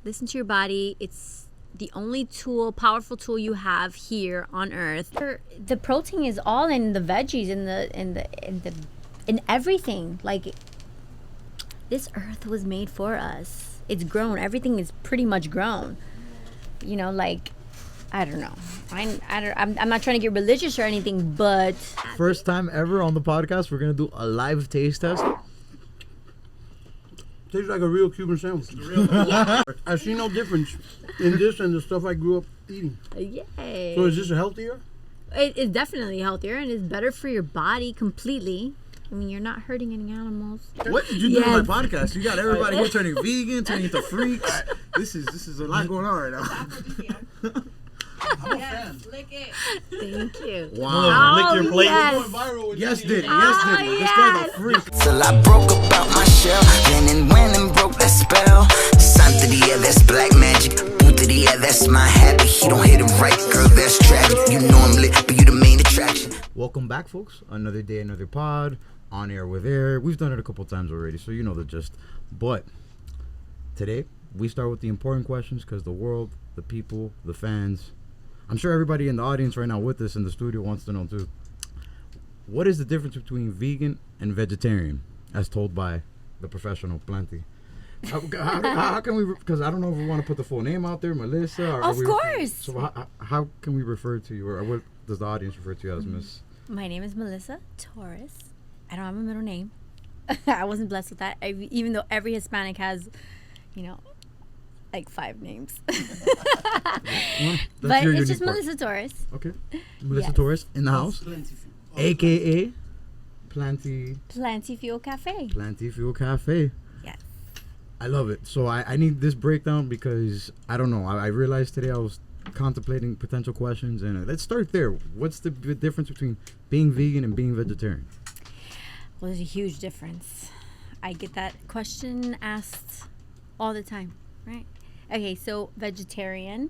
Listen to your body. It's the only powerful tool you have here on earth. The protein is all in the veggies, in everything. Like, this earth was made for us. It's grown. Everything is pretty much grown. You know, like, I don't know. I'm not trying to get religious or anything, but first time ever on the podcast, we're gonna do a live taste test. Tastes like a real Cuban sandwich. I see no difference in this and the stuff I grew up eating. Yay. So is this healthier? It's definitely healthier and it's better for your body completely. I mean, you're not hurting any animals. What did you do on my podcast? You got everybody here turning vegan, turning into freaks. This is a lot going on right now. I'm a fan. Lick it. Thank you. Wow. Lick your plate. Yes, did it. Yes, did it. This guy's a freak. Till I broke about my shell. Then and went and broke that spell. Santeria, that's black magic. Puteria, that's my habit. He don't hit it right, girl, that's tragic. You know I'm lit, but you the main attraction. Welcome back, folks. Another day, another pod. On air with air. We've done it a couple times already, so you know the gist. But today, we start with the important questions because the world, the people, the fans, I'm sure everybody in the audience right now with us in the studio wants to know too. What is the difference between vegan and vegetarian, as told by the professional Planty? How can we? Because I don't know if we want to put the full name out there, Melissa. Or of course. So how can we refer to you, or what does the audience refer to you as, Miss? My name is Melissa Torres. I don't have a middle name. I wasn't blessed with that. Even though every Hispanic has, like 5 names. But it's just Melissa Torres. Okay. Melissa Torres in the house. AKA Planty. Planty Fuel Cafe. Planty Fuel Cafe. Yes. I love it. So I need this breakdown because I don't know. I realized today I was contemplating potential questions, and let's start there. What's the difference between being vegan and being vegetarian? Well, there's a huge difference. I get that question asked all the time, right? Okay, so vegetarian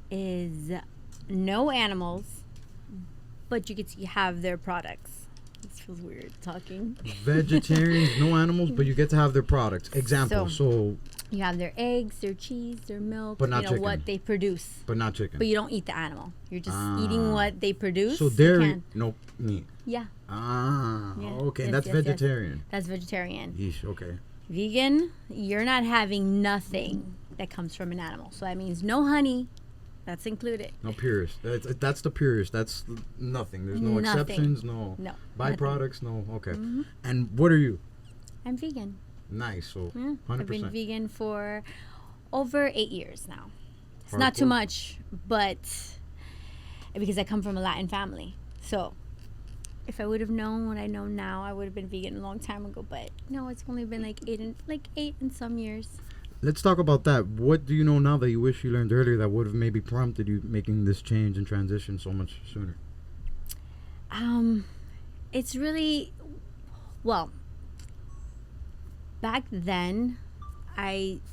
is no animals, but you get to have their products. This feels weird talking. Vegetarians, no animals, but you get to have their products. Example, so you have their eggs, their cheese, their milk, but not chicken. What they produce. But not chicken. But you don't eat the animal. You're just eating what they produce. So dairy, no meat. Yeah. Okay. Yes, that's vegetarian. Yes. That's vegetarian. Yeesh, okay. Vegan, you're not having nothing that comes from an animal. So that means no honey. That's included. No purist. That's the purist. That's nothing. There's no exceptions. No byproducts. Nothing. No. Okay. Mm-hmm. And what are you? I'm vegan. Nice. So 100%. I've been vegan for over 8 years now. It's not too much, but because I come from a Latin family. So if I would have known what I know now, I would have been vegan a long time ago. But no, it's only been like eight and some years. Let's talk about that. What do you know now that you wish you learned earlier that would have maybe prompted you making this change and transition so much sooner? It's really, well, back then,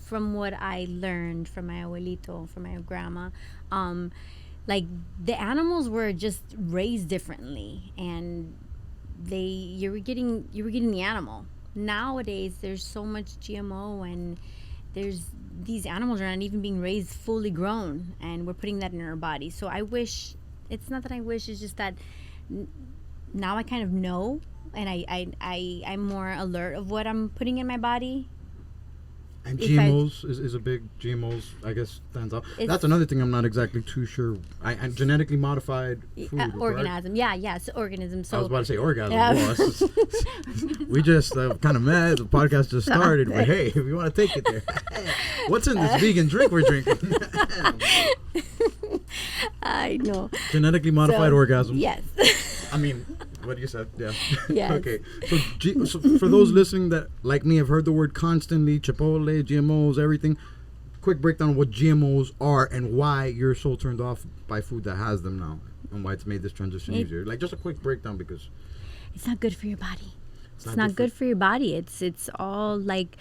from what I learned from my abuelito, from my grandma, like the animals were just raised differently, and you were getting the animal. Nowadays, there's so much GMO, and these animals are not even being raised fully grown, and we're putting that in our body. So I wish, it's not that I wish, it's just that now I kind of know, and I'm more alert of what I'm putting in my body. And GMOs is a big, GMOs, I guess, stands out. That's another thing I'm not exactly too sure. I'm genetically modified food. Organism, so organism. So I was about to say orgasm. Yeah. Well, we just kind of mad. The podcast just started, but hey, if you want to take it there. What's in this vegan drink we're drinking? I know. Genetically modified orgasm. Yes. I mean, what you said, yeah. Yes. Okay. So for those listening that, like me, have heard the word constantly, Chipotle, GMOs, everything, quick breakdown of what GMOs are and why you're so turned off by food that has them now and why it's made this transition easier. Like, just a quick breakdown because it's not good for your body. It's not good for your body. It's all like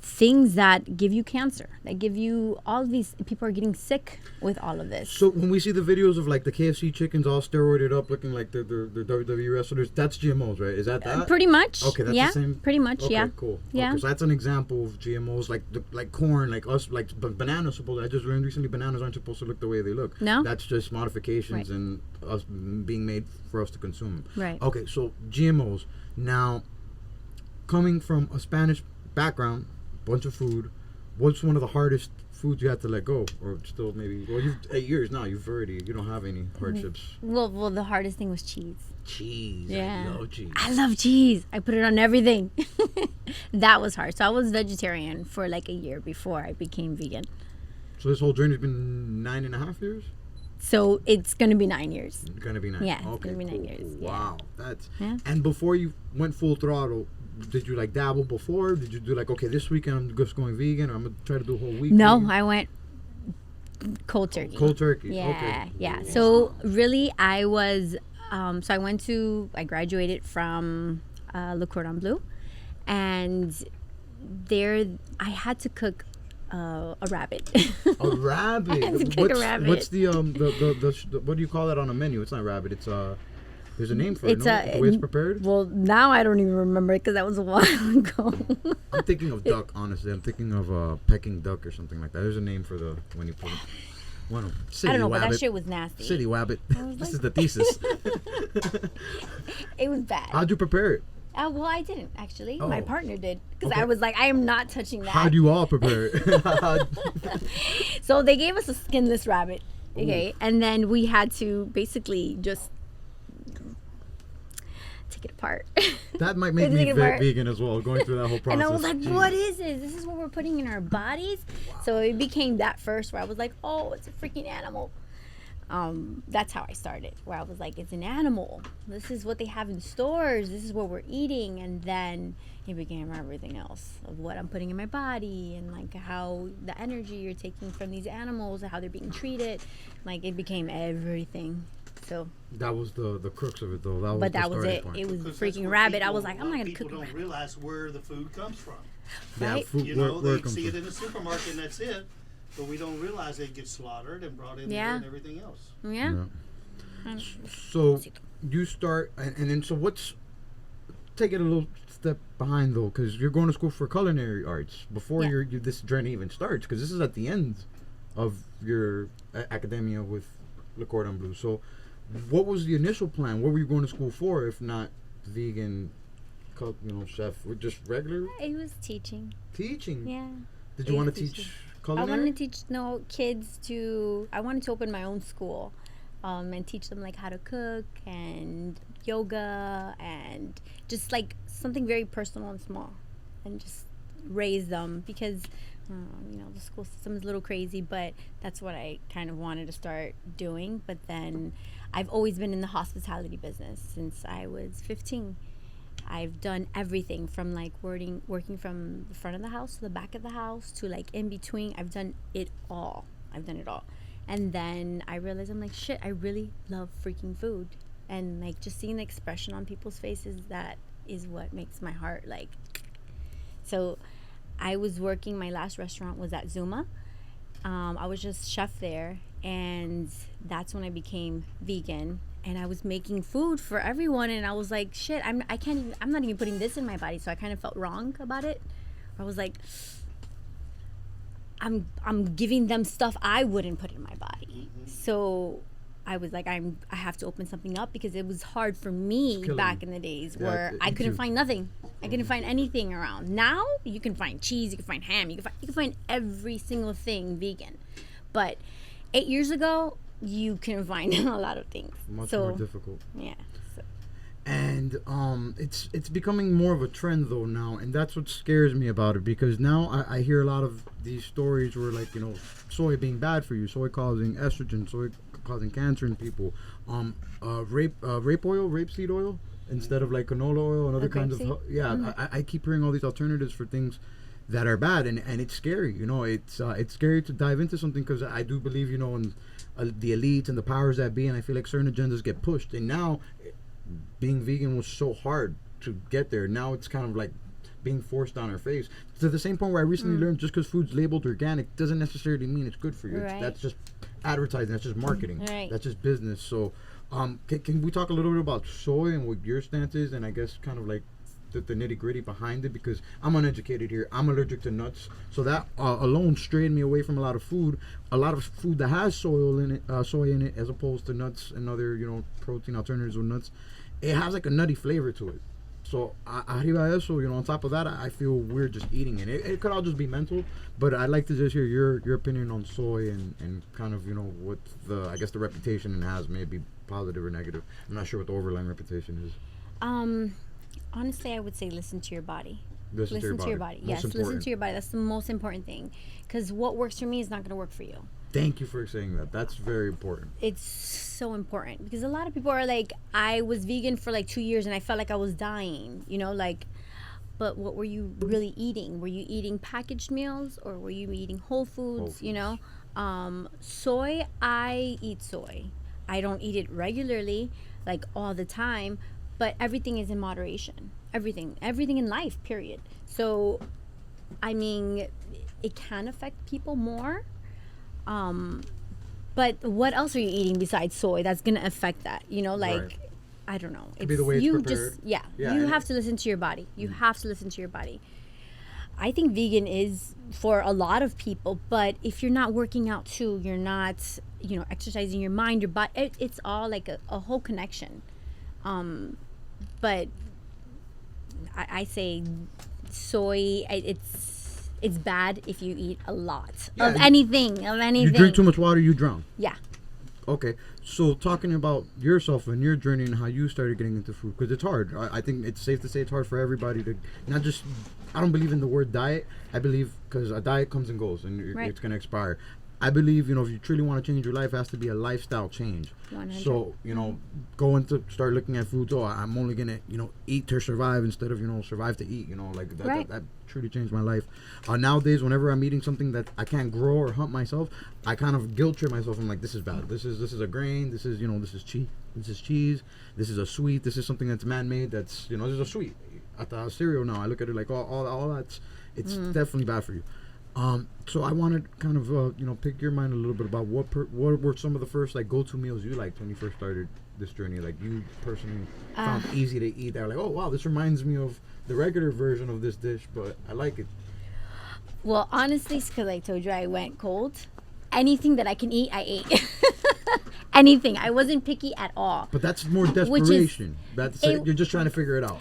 things that give you cancer, that give you all of these. People are getting sick with all of this. So when we see the videos of like the KFC chickens all steroided up, looking like they're WWE wrestlers, that's GMOs, right? Is that? Pretty much. Okay, that's yeah, the same. pretty much. Okay, Yeah. cool. Yeah. Okay, so that's an example of GMOs, like corn, like us, like bananas. Supposed, I just learned recently, bananas aren't supposed to look the way they look. No. That's just modifications Right. and us being made for us to consume. Right. Okay, so GMOs. Now, coming from a Spanish background, bunch of food, what's one of the hardest foods you had to let go, or still maybe? Well, you've 8 years now. You don't have any hardships. Well, the hardest thing was cheese. Cheese. Yeah. I love cheese. I love cheese. I put it on everything. That was hard. So I was vegetarian for like a year before I became vegan. So this whole journey's been 9.5 years. So it's gonna be 9 years. It's gonna be 9. Yeah, it's Okay, gonna be 9 cool, years, cool. yeah. Wow, that's. Yeah. And before you went full throttle, did you like dabble before? Did you do like, okay, this weekend I'm just going vegan, or I'm gonna try to do a whole week? No, vegan? I went cold turkey. Cold turkey. Yeah, Okay. yeah. So really, I was. So I graduated from Le Cordon Bleu, and there I had to cook a rabbit. A rabbit. I had to cook a rabbit. What's the what do you call that on a menu? It's not rabbit. It's there's a name for it. It's No? The way it's prepared. Well, now I don't even remember it because that was a while ago. I'm thinking of duck. Honestly, I'm thinking of Peking duck or something like that. There's a name for the when you put it. Well, city I don't know, but wabbit. that shit was nasty. City wabbit. This like- is the thesis. It was bad. How'd you prepare it? Well, I didn't actually. My Oh. partner did because Okay. I was like, I am not touching that. How'd you all prepare it? So they gave us a skinless rabbit, okay, and then we had to basically just take it apart. That might make Take me it apart. vegan as well, going through that whole process. And I was like, Jeez. what is this? This is what we're putting in our bodies? So it became that first where I was like, oh, it's a freaking animal. That's how I started, where I was like, it's an animal. This is what they have in stores. This is what we're eating. And then it became everything else of what I'm putting in my body and like how the energy you're taking from these animals and how they're being treated. Like it became everything. So, That was the crux of it, though. That was but the that was starting it. point. It was Because freaking that's what rabbit. I people- was like, a I'm lot not of gonna cook. people don't realize where the food comes from. Yeah, right? food, You where, know, where they it comes see it from. in the supermarket and that's it. But we don't realize it gets slaughtered and brought in Yeah. there and everything else. Yeah. Yeah. So you start, and then so what's? Take it a little step behind though, because you're going to school for culinary arts before Yeah. this journey even starts. Because this is at the end of your academia with Le Cordon Bleu. So, what was the initial plan? What were you going to school for, if not vegan, chef? Or just regular It was teaching. teaching? Yeah. Did you want to teach culinary? I wanted to teach kids to. I wanted to open my own school, and teach them like how to cook and yoga and just like something very personal and small, and just raise them because the school system is a little crazy, but that's what I kind of wanted to start doing. But then I've always been in the hospitality business since I was 15. I've done everything from like working from the front of the house to the back of the house to like in between. I've done it all. And then I realized I'm like, shit, I really love freaking food. And like just seeing the expression on people's faces, that is what makes my heart like. So I was working, my last restaurant was at Zuma. I was just chef there, and that's when I became vegan. And I was making food for everyone, and I was like, shit, I'm not even putting this in my body. So I kind of felt wrong about it. I was like, I'm giving them stuff I wouldn't put in my body. So I was like, I have to open something up, because it was hard for me killing back me. in the days Yeah, where me I couldn't too. find nothing. I couldn't find anything around. Now you can find cheese, you can find ham, you can find every single thing vegan. But 8 years ago, you can find a lot of things. Much so more difficult. yeah. So, And it's becoming more of a trend though now, and that's what scares me about it, because now I hear a lot of these stories where like soy being bad for you, soy causing estrogen, soy causing cancer in people, rapeseed oil instead of like canola oil and other kinds of grapeseed? I keep hearing all these alternatives for things that are bad, and it's scary. It's scary to dive into something, because I do believe in the elites and the powers that be, and I feel like certain agendas get pushed, and now being vegan was so hard to get there. Now it's kind of like being forced on our face. To the same point where I recently learned just because food's labeled organic doesn't necessarily mean it's good for you. Right. That's just advertising. That's just marketing. Right. That's just business. So, can we talk a little bit about soy and what your stance is, and I guess kind of like the nitty gritty behind it, because I'm uneducated here. I'm allergic to nuts, so that alone strayed me away from a lot of food that has soy in it, as opposed to nuts and other protein alternatives with nuts. It has like a nutty flavor to it. So arriba de eso, on top of that, I feel weird just eating it. It could all just be mental, but I'd like to just hear your opinion on soy and kind of what the the reputation it has, maybe positive or negative. I'm not sure what the overlying reputation is. Honestly, I would say listen to your body. Listen to your body. Yes, listen to your body. That's the most important thing, because what works for me is not going to work for you. Thank you for saying that. That's very important. It's so important, because a lot of people are like, I was vegan for like 2 years and I felt like I was dying, but what were you really eating? Were you eating packaged meals, or were you eating whole foods? Soy, I eat soy. I don't eat it regularly, like all the time, but everything is in moderation. Everything in life, period. So, I mean, it can affect people more. But what else are you eating besides soy that's gonna affect that? Right. I don't know. Could be the way it's prepared. You have to listen to your body. You have to listen to your body. I think vegan is for a lot of people, but if you're not working out too, you're not, exercising your mind, your body. It's all like a whole connection. But I say soy. It's bad if you eat a lot of anything. You drink too much water, you drown. Yeah. Okay, so talking about yourself and your journey and how you started getting into food, because it's hard. I think it's safe to say it's hard for everybody to not just. I don't believe in the word diet. I believe because a diet comes and goes and it's going to expire. I believe, if you truly want to change your life, it has to be a lifestyle change. 100. So, going to start looking at food, I'm only going to, eat to survive instead of, survive to eat, that truly changed my life. Nowadays, whenever I'm eating something that I can't grow or hunt myself, I kind of guilt trip myself. I'm like, this is bad. This is a grain. This is, this is cheese. This is cheese. This is a sweet. This is something that's man-made. That's, this is a sweet. At the cereal now, I look at it like all that's, it's definitely bad for you. So I wanted to kind of, pick your mind a little bit about what were some of the first go-to meals you liked when you first started this journey, like you personally found easy to eat. That were like, oh wow, this reminds me of the regular version of this dish, but I like it. Well, honestly, because I told you I went cold. Anything that I can eat, I ate. Anything. I wasn't picky at all. But that's more desperation. You're just trying to figure it out.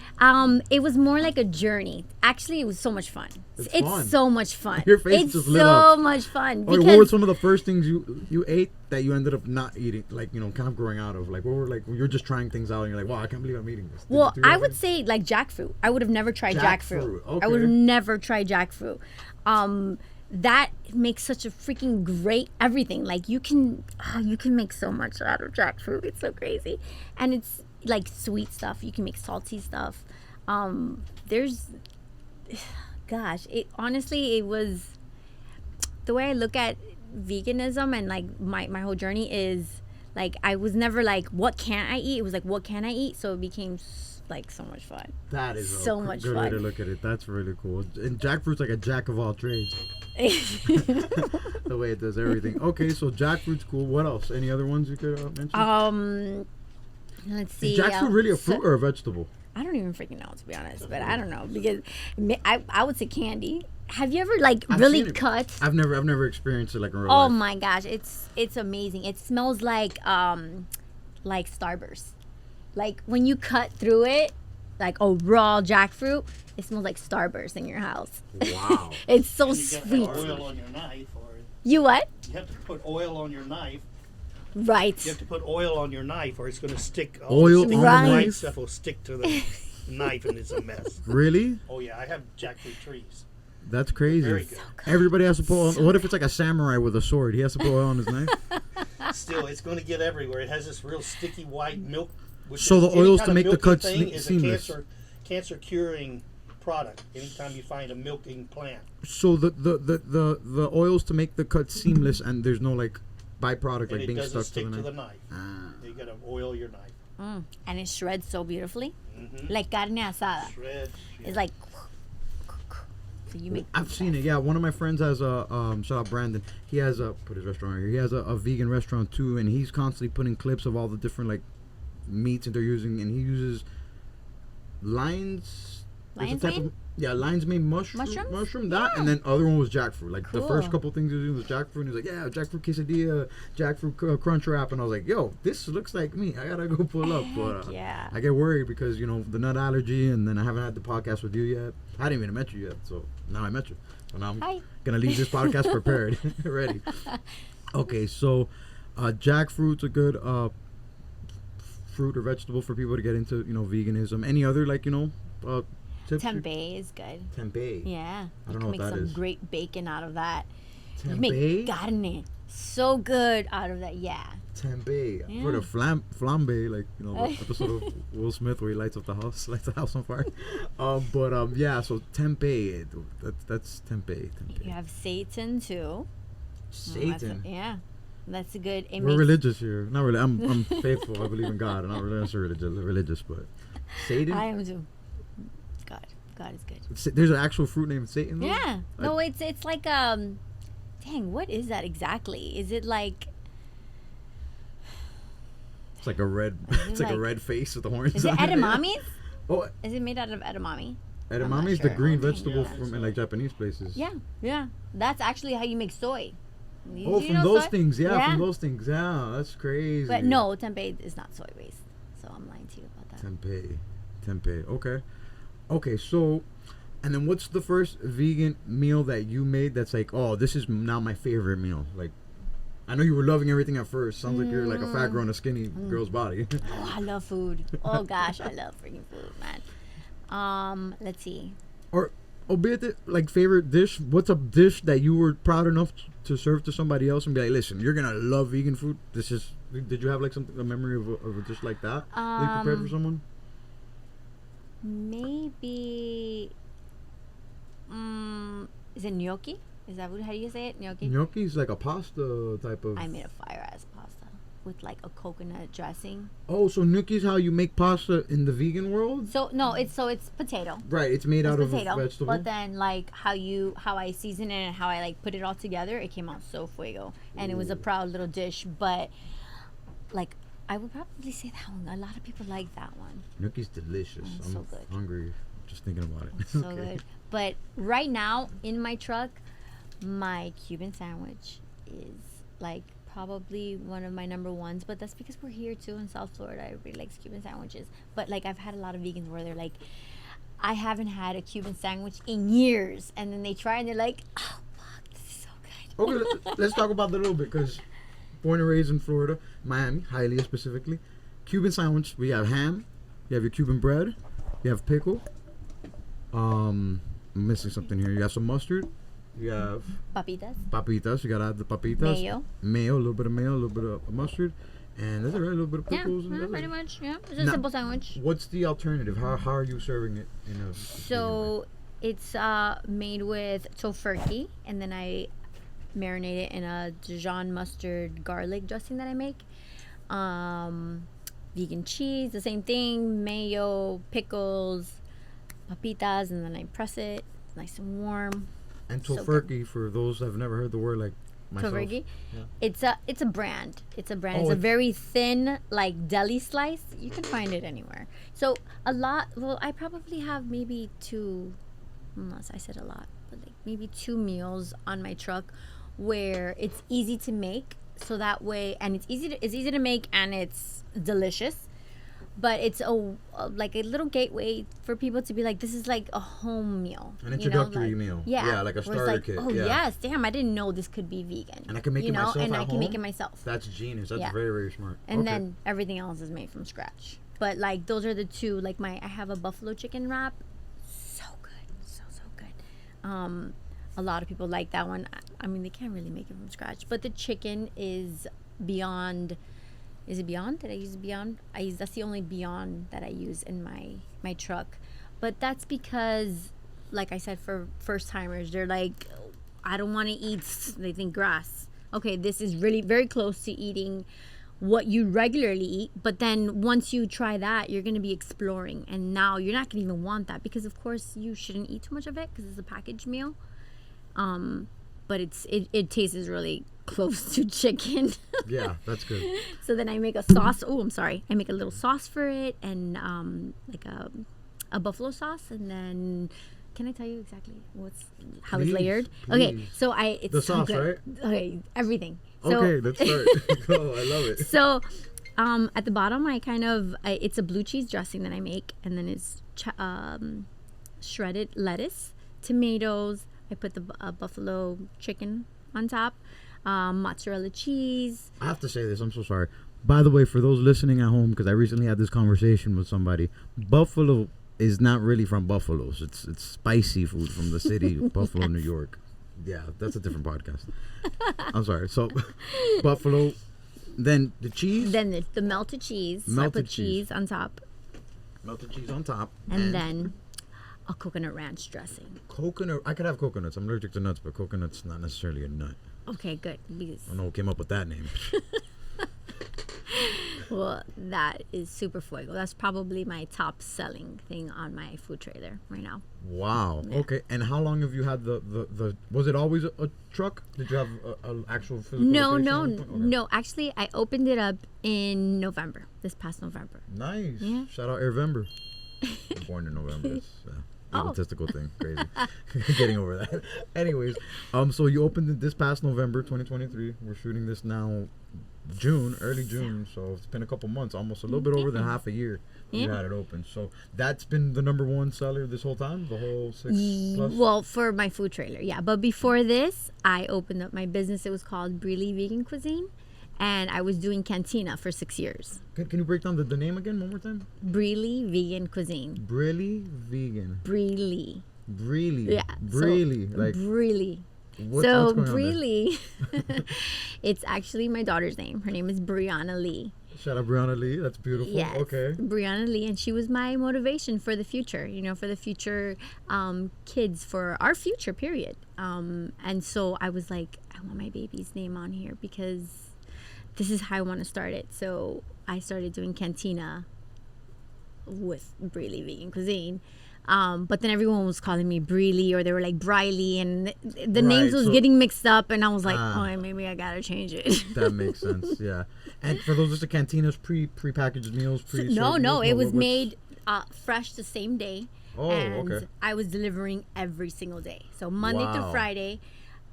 It was more like a journey. Actually, it was so much fun. It's fun. So much fun. Your face it's just lit up. So much fun. What were some of the first things you ate that you ended up not eating, kind of growing out of? Like, what were you're just trying things out and you're like, wow, I can't believe I'm eating this. Well, I would say jackfruit. I would have never tried jackfruit. Okay. I would have never tried jackfruit. That makes such a freaking great everything. Like you can make so much out of jackfruit. It's so crazy, and it's like sweet stuff. You can make salty stuff. It was the way I look at veganism and my whole journey is I was never what can't I eat? It was what can I eat? So it became so much fun. That is so much good fun. way to look at it. That's really cool. And jackfruit's like a jack of all trades. The way it does everything. Okay, so jackfruit's cool. What else? Any other ones you could mention? Let's see. Is jackfruit really a fruit or a vegetable? I don't even freaking know, to be honest, but I don't know, because I would say candy. Have you ever really cut? I've never experienced it in real life. Oh my gosh, it's amazing. It smells like Starburst. When you cut through it, raw jackfruit, it smells like Starburst in your house. Wow. It's so You sweet. got oil on your knife, or You what? you have to put oil on your knife. Right. You have to put oil on your knife, or it's going to stick. Oil on the the Right. white knife? stuff will stick to the knife, and it's a mess. Really? Oh yeah, I have jackfruit trees. That's crazy. Very good. Everybody has to put oil. What if it's like a samurai with a sword? He has to put oil on his knife? Still, it's going to get everywhere. It has this real sticky white milk. Which So is- the any oil's kind to of make the milky cuts thing is seamless. a cancer curing product. Anytime you find a milking plant, So the oil's to make the cut seamless, and there's no byproduct and it being doesn't stuck stick to the knife. You got to oil your knife. And it shreds so beautifully. Mm-hmm. Like carne asada. Shred. It's like, So you make. I've seen it. Yeah, one of my friends has a shout out Brandon. He has a put his restaurant right here. He has a vegan restaurant too, and he's constantly putting clips of all the different like meats that they're using, and he uses lion's Mane? lion's mane Mushrooms? mushroom that, and then other one was jackfruit. Like the Cool. first couple things he was doing was jackfruit. And he was like, yeah, jackfruit quesadilla, jackfruit crunch wrap, and I was like, yo, this looks like me. I gotta go pull up. But yeah. I get worried because the nut allergy, and then I haven't had the podcast with you yet. I didn't even met you yet, so now I met you. So now I'm Hi. gonna leave this podcast prepared, ready. Okay, so jackfruit's a good fruit or vegetable for people to get into, veganism. Any other tips? Tempeh is good. Tempeh. Yeah. I don't you know can what make that some is. great bacon out of that. You Tempeh? make carne. So good out of that. Yeah. Tempeh. Yeah. For the flambe, the episode of Will Smith where he lights the house on fire. Yeah, so tempeh. That's tempeh. You have Satan too. Satan. Yeah. That's a good. It We're makes, religious here. Not really. I'm faithful. I believe in God. I'm not really necessarily religious, but Satan. I am too. God is good. There's an actual fruit named Satan. Though? Yeah. No, it's like dang, what is that exactly? Is it like It's like a red. It's like a red face with the horns. is it on edamame? Oh, Is it made out of edamame? edamame is sure. the green Okay, vegetable yeah. from in like Japanese places. Yeah. That's actually how you make soy. Oh, You from know those soy? things, yeah, from those things, yeah, that's crazy. But no, tempeh is not soy based. So I'm lying to you about that. Tempeh. Okay. So, and then what's the first vegan meal that you made that's like, oh, this is now my favorite meal? Like, I know you were loving everything at first. Sounds like you're like a fat girl in a skinny girl's body. Oh, I love food. Oh gosh, I love freaking food, man. Let's see. Or, albeit it, like favorite dish. What's a dish that you were proud enough to serve to somebody else and be like, listen, you're gonna love vegan food. This is. Did you have like a memory of a dish like that that you prepared for someone? Maybe. Is it gnocchi? Is that how do you say it? Gnocchi. Gnocchi is like a pasta type of. I made a fire ass pasta with like a coconut dressing. Oh, so gnocchi is how you make pasta in the vegan world? So no, it's potato. Right, it's made out of a Potato, vegetable. but then like how I season it and how I like put it all together, it came out so fuego, and it was a proud little dish. But like I would probably say that one. A lot of people like that one. Gnocchi's delicious. It's I'm so good. hungry just thinking about it. It's so good. But right now in my truck, my Cuban sandwich is like probably one of my number ones. But that's because we're here too in South Florida. Everybody likes Cuban sandwiches. But like I've had a lot of vegans where they're like, I haven't had a Cuban sandwich in years, and then they try and they're like, oh fuck, this is so good. Okay, let's talk about that a little bit because born and raised in Florida, Miami, Hialeah specifically. Cuban sandwich, we have ham, you have your Cuban bread, you have pickle. I'm missing something here. You have some mustard. You have papitas. You gotta add the papitas. Mayo, a little bit of mayo, a little bit of mustard, and that's it, right? A little bit of pickles. Yeah, and pretty much. Yeah, it's a simple sandwich. What's the alternative? How are you serving it in a? So it's made with tofurkey, and then I marinate it in a Dijon mustard garlic dressing that I make. Vegan cheese, the same thing. Mayo, pickles, papitas, and then I press it nice and warm. And So tofurkey, for those that have never heard the word like myself. Tofurkey. Yeah. It's a brand. It's a brand. Oh, it's a it's- very thin, like deli slice. You can find it anywhere. So a lot. Well, I probably have maybe two. Unless I said a lot, but like maybe 2 meals on my truck, where it's easy to make. So that way, and it's easy to make, and it's delicious. But it's like a little gateway for people to be like, this is like a home meal. An introductory like, meal. Yeah. Yeah, like a Where it's starter like, kit. Oh, yeah. yes. Damn, I didn't know this could be vegan. And I can make it myself And at I can make home? it myself. That's genius. That's Yeah. very, very smart. And Okay. then everything else is made from scratch. But like, those are the two. Like I have a buffalo chicken wrap. So good. So good. A lot of people like that one. I mean, they can't really make it from scratch. But the chicken is beyond... Is it Beyond? Did I use Beyond? That's the only Beyond that I use in my truck. But that's because, like I said, for first timers, they're like, I don't want to eat. They think grass. Okay, this is really very close to eating what you regularly eat. But then once you try that, you're going to be exploring. And now you're not going to even want that because, of course, you shouldn't eat too much of it because it's a packaged meal. But it tastes really close to chicken. Yeah, that's good. So then I make a sauce. Oh, I'm sorry. I make a little sauce for it and like a buffalo sauce. And then, can I tell you exactly how it's layered? Please. Okay, so it's The so sauce, good. right? Okay, everything. So, Okay, let's start. Go, I love it. So at the bottom, it's a blue cheese dressing that I make, and then it's shredded lettuce, tomatoes. I put the buffalo chicken on top, mozzarella cheese. I have to say this. I'm so sorry. By the way, for those listening at home, because I recently had this conversation with somebody, buffalo is not really from Buffalo's. It's spicy food from the city of Buffalo, New York. Yeah, that's a different podcast. I'm sorry. So, buffalo, then the cheese. Then the melted cheese. So I put cheese on top. Melted cheese on top. And then a coconut ranch dressing. Coconut. I could have coconuts. I'm allergic to nuts, but coconut's not necessarily a nut. Okay, good. Because I don't know who came up with that name. well, that is super fuego. That's probably my top selling thing on my food trailer right now. Wow. Yeah. Okay. And how long have you had the was it always a truck? Did you have an actual physical location? No. Actually, I opened it up in November, this past November. Nice. Yeah. Shout out Heirvember. Born in November. It's egotistical thing. Crazy. Getting over that. Anyways, so you opened it this past November 2023. We're shooting this now early June, so it's been a couple months, almost a little bit over than half a year you had it open. So that's been the number one seller this whole time, the whole 6+? Well, for my food trailer, yeah. But before this, I opened up my business. It was called Bree Lee Vegan Cuisine, and I was doing cantina for 6 years. Can you break down the name again one more time? Bree Lee Vegan Cuisine. Bree Lee Vegan. Bree Lee. Bree Lee. Yeah. Bree Lee. Like Bree Lee. So Bree Lee, it's actually my daughter's name. Her name is Rihanna Lee. Shout out Rihanna Lee. That's beautiful. Yes, okay. Rihanna Lee, and she was my motivation for the future. For the future kids, for our future period. And so I was like, I want my baby's name on here because this is how I want to start it. So I started doing cantina with Bree Lee Vegan Cuisine. But then everyone was calling me Bree Lee, or they were like Briley, and the names was getting mixed up, and I was like, maybe I gotta change it. That makes sense, yeah. And for those, just the cantina's prepackaged meals, No, it was made fresh the same day. Oh, and okay. I was delivering every single day. So Monday through Friday,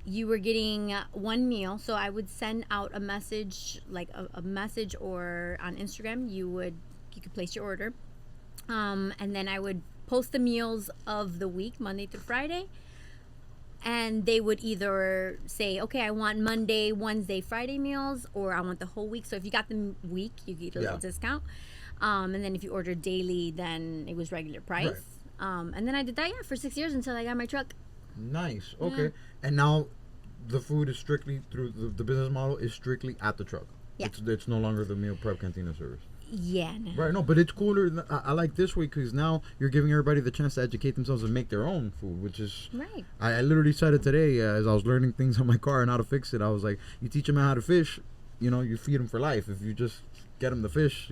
you were getting one meal. So I would send out a message, like a message, or on Instagram, you could place your order, and then I would post the meals of the week, Monday through Friday, and they would either say, okay, I want Monday, Wednesday, Friday meals, or I want the whole week. So if you got the week, you get a little discount, and then if you order daily, then it was regular price. Right. And then I did that for 6 years until I got my truck. Nice. Okay. And now the food is strictly through the business model is strictly at the truck. Yeah. It's no longer the meal prep cantina service. Yeah. No. Right. No, but it's cooler. I like this way because now you're giving everybody the chance to educate themselves and make their own food, which is right. I literally said it today as I was learning things on my car and how to fix it. I was like, you teach them how to fish, you feed them for life. If you just get them to fish,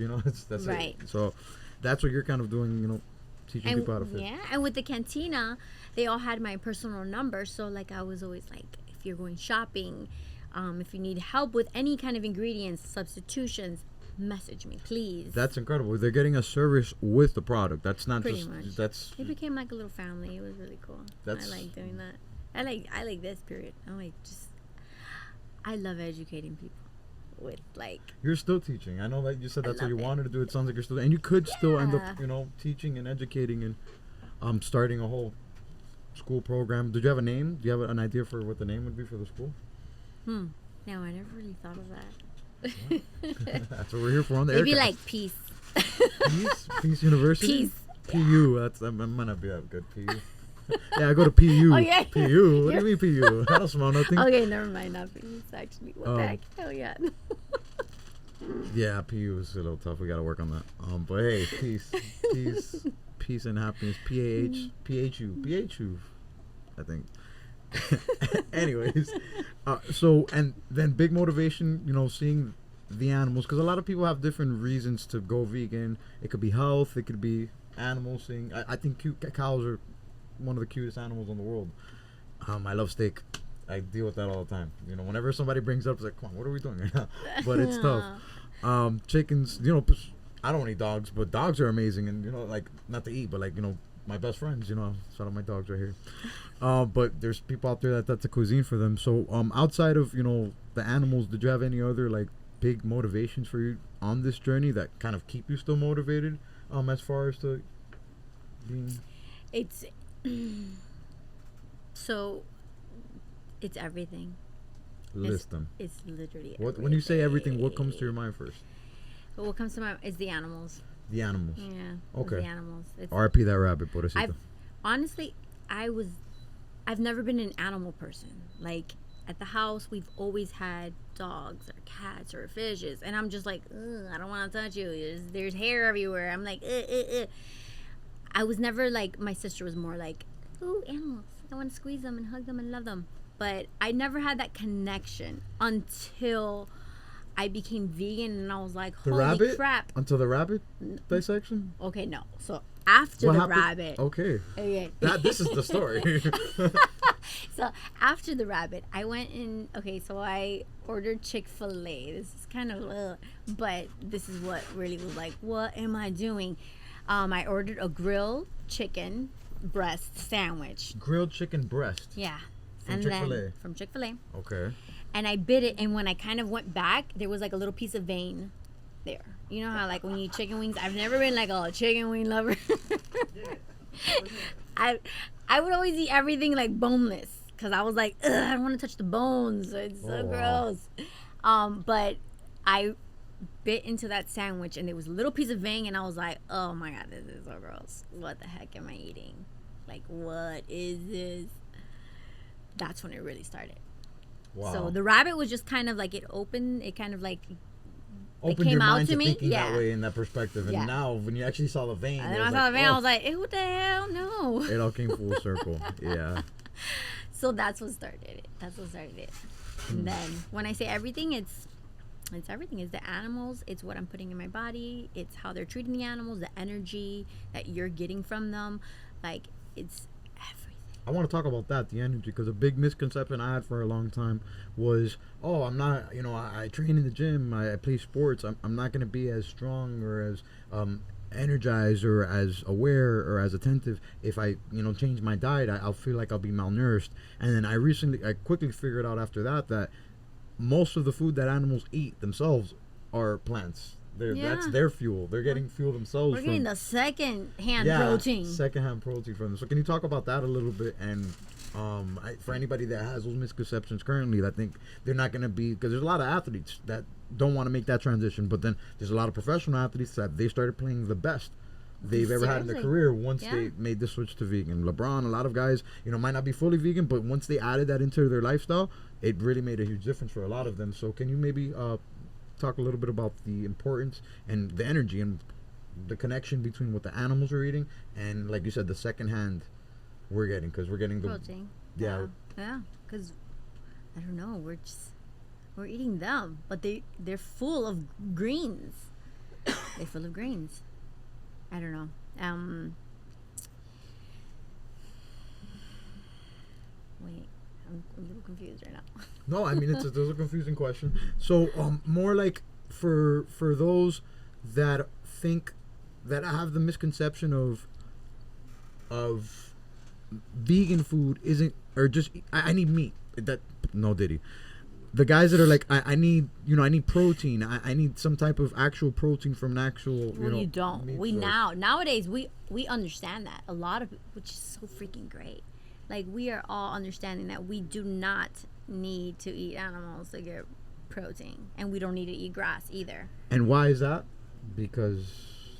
that's right. It. So that's what you're kind of doing, teaching people how to fish. Yeah. And with the cantina, they all had my personal number. So like I was always like, if you're going shopping, if you need help with any kind of ingredients, substitutions, message me, please. That's incredible. They're getting a service with the product. That's not pretty just much. It became like a little family. It was really cool. I like doing that. I like this period. I love educating people with like. You're still teaching. I know that you said that's what you wanted to do. It sounds like you're still, and you could still end up, teaching and educating and starting a whole school program. Did you have a name? Do you have an idea for what the name would be for the school? No, I never really thought of that. That's what we're here for on the Heir Maybe Cast. like Peace. Peace University? Peace. PU. That might not be a good PU. Yeah, I go to PU. Oh, yeah. PU? What do you mean PU? I don't smell nothing. Okay, never mind. Not Peace, actually. What the heck? Hell yeah. Yeah, PU is a little tough. We got to work on that. But hey, peace and happiness. PHU, I think. Anyways, so and then big motivation, seeing the animals, because a lot of people have different reasons to go vegan. It could be health, it could be animals thing. I think cows are one of the cutest animals in the world. I love steak. I deal with that all the time. You know, whenever somebody brings up, it's like, come on, what are we doing right now? But it's tough. Chickens, you know, I don't eat dogs, but dogs are amazing. And, you know, like, not to eat, but like, you know, my best friends, you know, shout out my dogs right here. But there's people out there that's a cuisine for them. So outside of, you know, the animals, did you have any other like big motivations for you on this journey that kind of keep you still motivated as far as to being? It's so it's everything. List them. It's literally What when you say everything, what comes to your mind first? But what comes to mind is the animals. The animals. Yeah. Okay. The animals. It's, RP that rabbit, pobrecita. Honestly, I've never been an animal person. Like at the house, we've always had dogs or cats or fishes, and I'm just like, I don't want to touch you. There's hair everywhere. I'm like, I was never like, my sister was more like, ooh, animals. I want to squeeze them and hug them and love them. But I never had that connection until I became vegan, and I was like, holy crap. Until the rabbit dissection? Okay, no. So after What the happened? rabbit. Okay. This is the story. So after the rabbit, I went in. Okay, so I ordered Chick-fil-A. This is kind of, but this is what really was like, what am I doing? I ordered a grilled chicken breast sandwich. Grilled chicken breast. Yeah. From Chick-fil-A. From Chick-fil-A. Okay. And I bit it, and when I kind of went back, there was like a little piece of vein there. You know how like when you eat chicken wings, I've never been like a chicken wing lover. I would always eat everything like boneless because I was like, ugh, I don't want to touch the bones. It's so gross. But I bit into that sandwich, and there was a little piece of vein, and I was like, oh my god, this is so gross. What the heck am I eating? Like, what is this? That's when it really started. Wow. So the rabbit was just kind of like it opened. It kind of like opened came your out mind to to me. thinking Yeah. that way in that perspective. And now when you actually saw the vein, And then I saw the vein, I was like, what the hell? No. It all came full circle. Yeah. So that's what started it. And then when I say everything, it's everything. It's the animals. It's what I'm putting in my body. It's how they're treating the animals. The energy that you're getting from them. Like, it's everything. I want to talk about that, the energy, because a big misconception I had for a long time was, oh, I'm not, you know, I train in the gym, I play sports, I'm not going to be as strong or as energized or as aware or as attentive if I, you know, change my diet. I'll feel like I'll be malnourished. And then I quickly figured out after that most of the food that animals eat themselves are plants. That's their fuel. They're getting fuel themselves. We're getting the second-hand protein. Second-hand protein from them. So can you talk about that a little bit? And for anybody that has those misconceptions currently, that think they're not going to be, because there's a lot of athletes that don't want to make that transition, but then there's a lot of professional athletes that they started playing the best they've ever had in their career once they made the switch to vegan. LeBron, a lot of guys, you know, might not be fully vegan, but once they added that into their lifestyle, it really made a huge difference for a lot of them. So can you maybe talk a little bit about the importance and the energy and the connection between what the animals are eating and, like you said, the second hand we're getting, because we're getting the protein. Yeah, because I don't know, we're eating them, but they're full of greens. They're full of greens. I don't know. Wait, I'm a little confused right now. No, I mean it's a confusing question. So more like for those that think that have the misconception of vegan food isn't, or just I need meat. That no diddy. The guys that are like I need, you know, I need protein. I need some type of actual protein from an actual. Well, you don't. We nowadays we understand that a lot of, which is so freaking great. Like, we are all understanding that we do not need to eat animals to get protein, and we don't need to eat grass either. And why is that? Because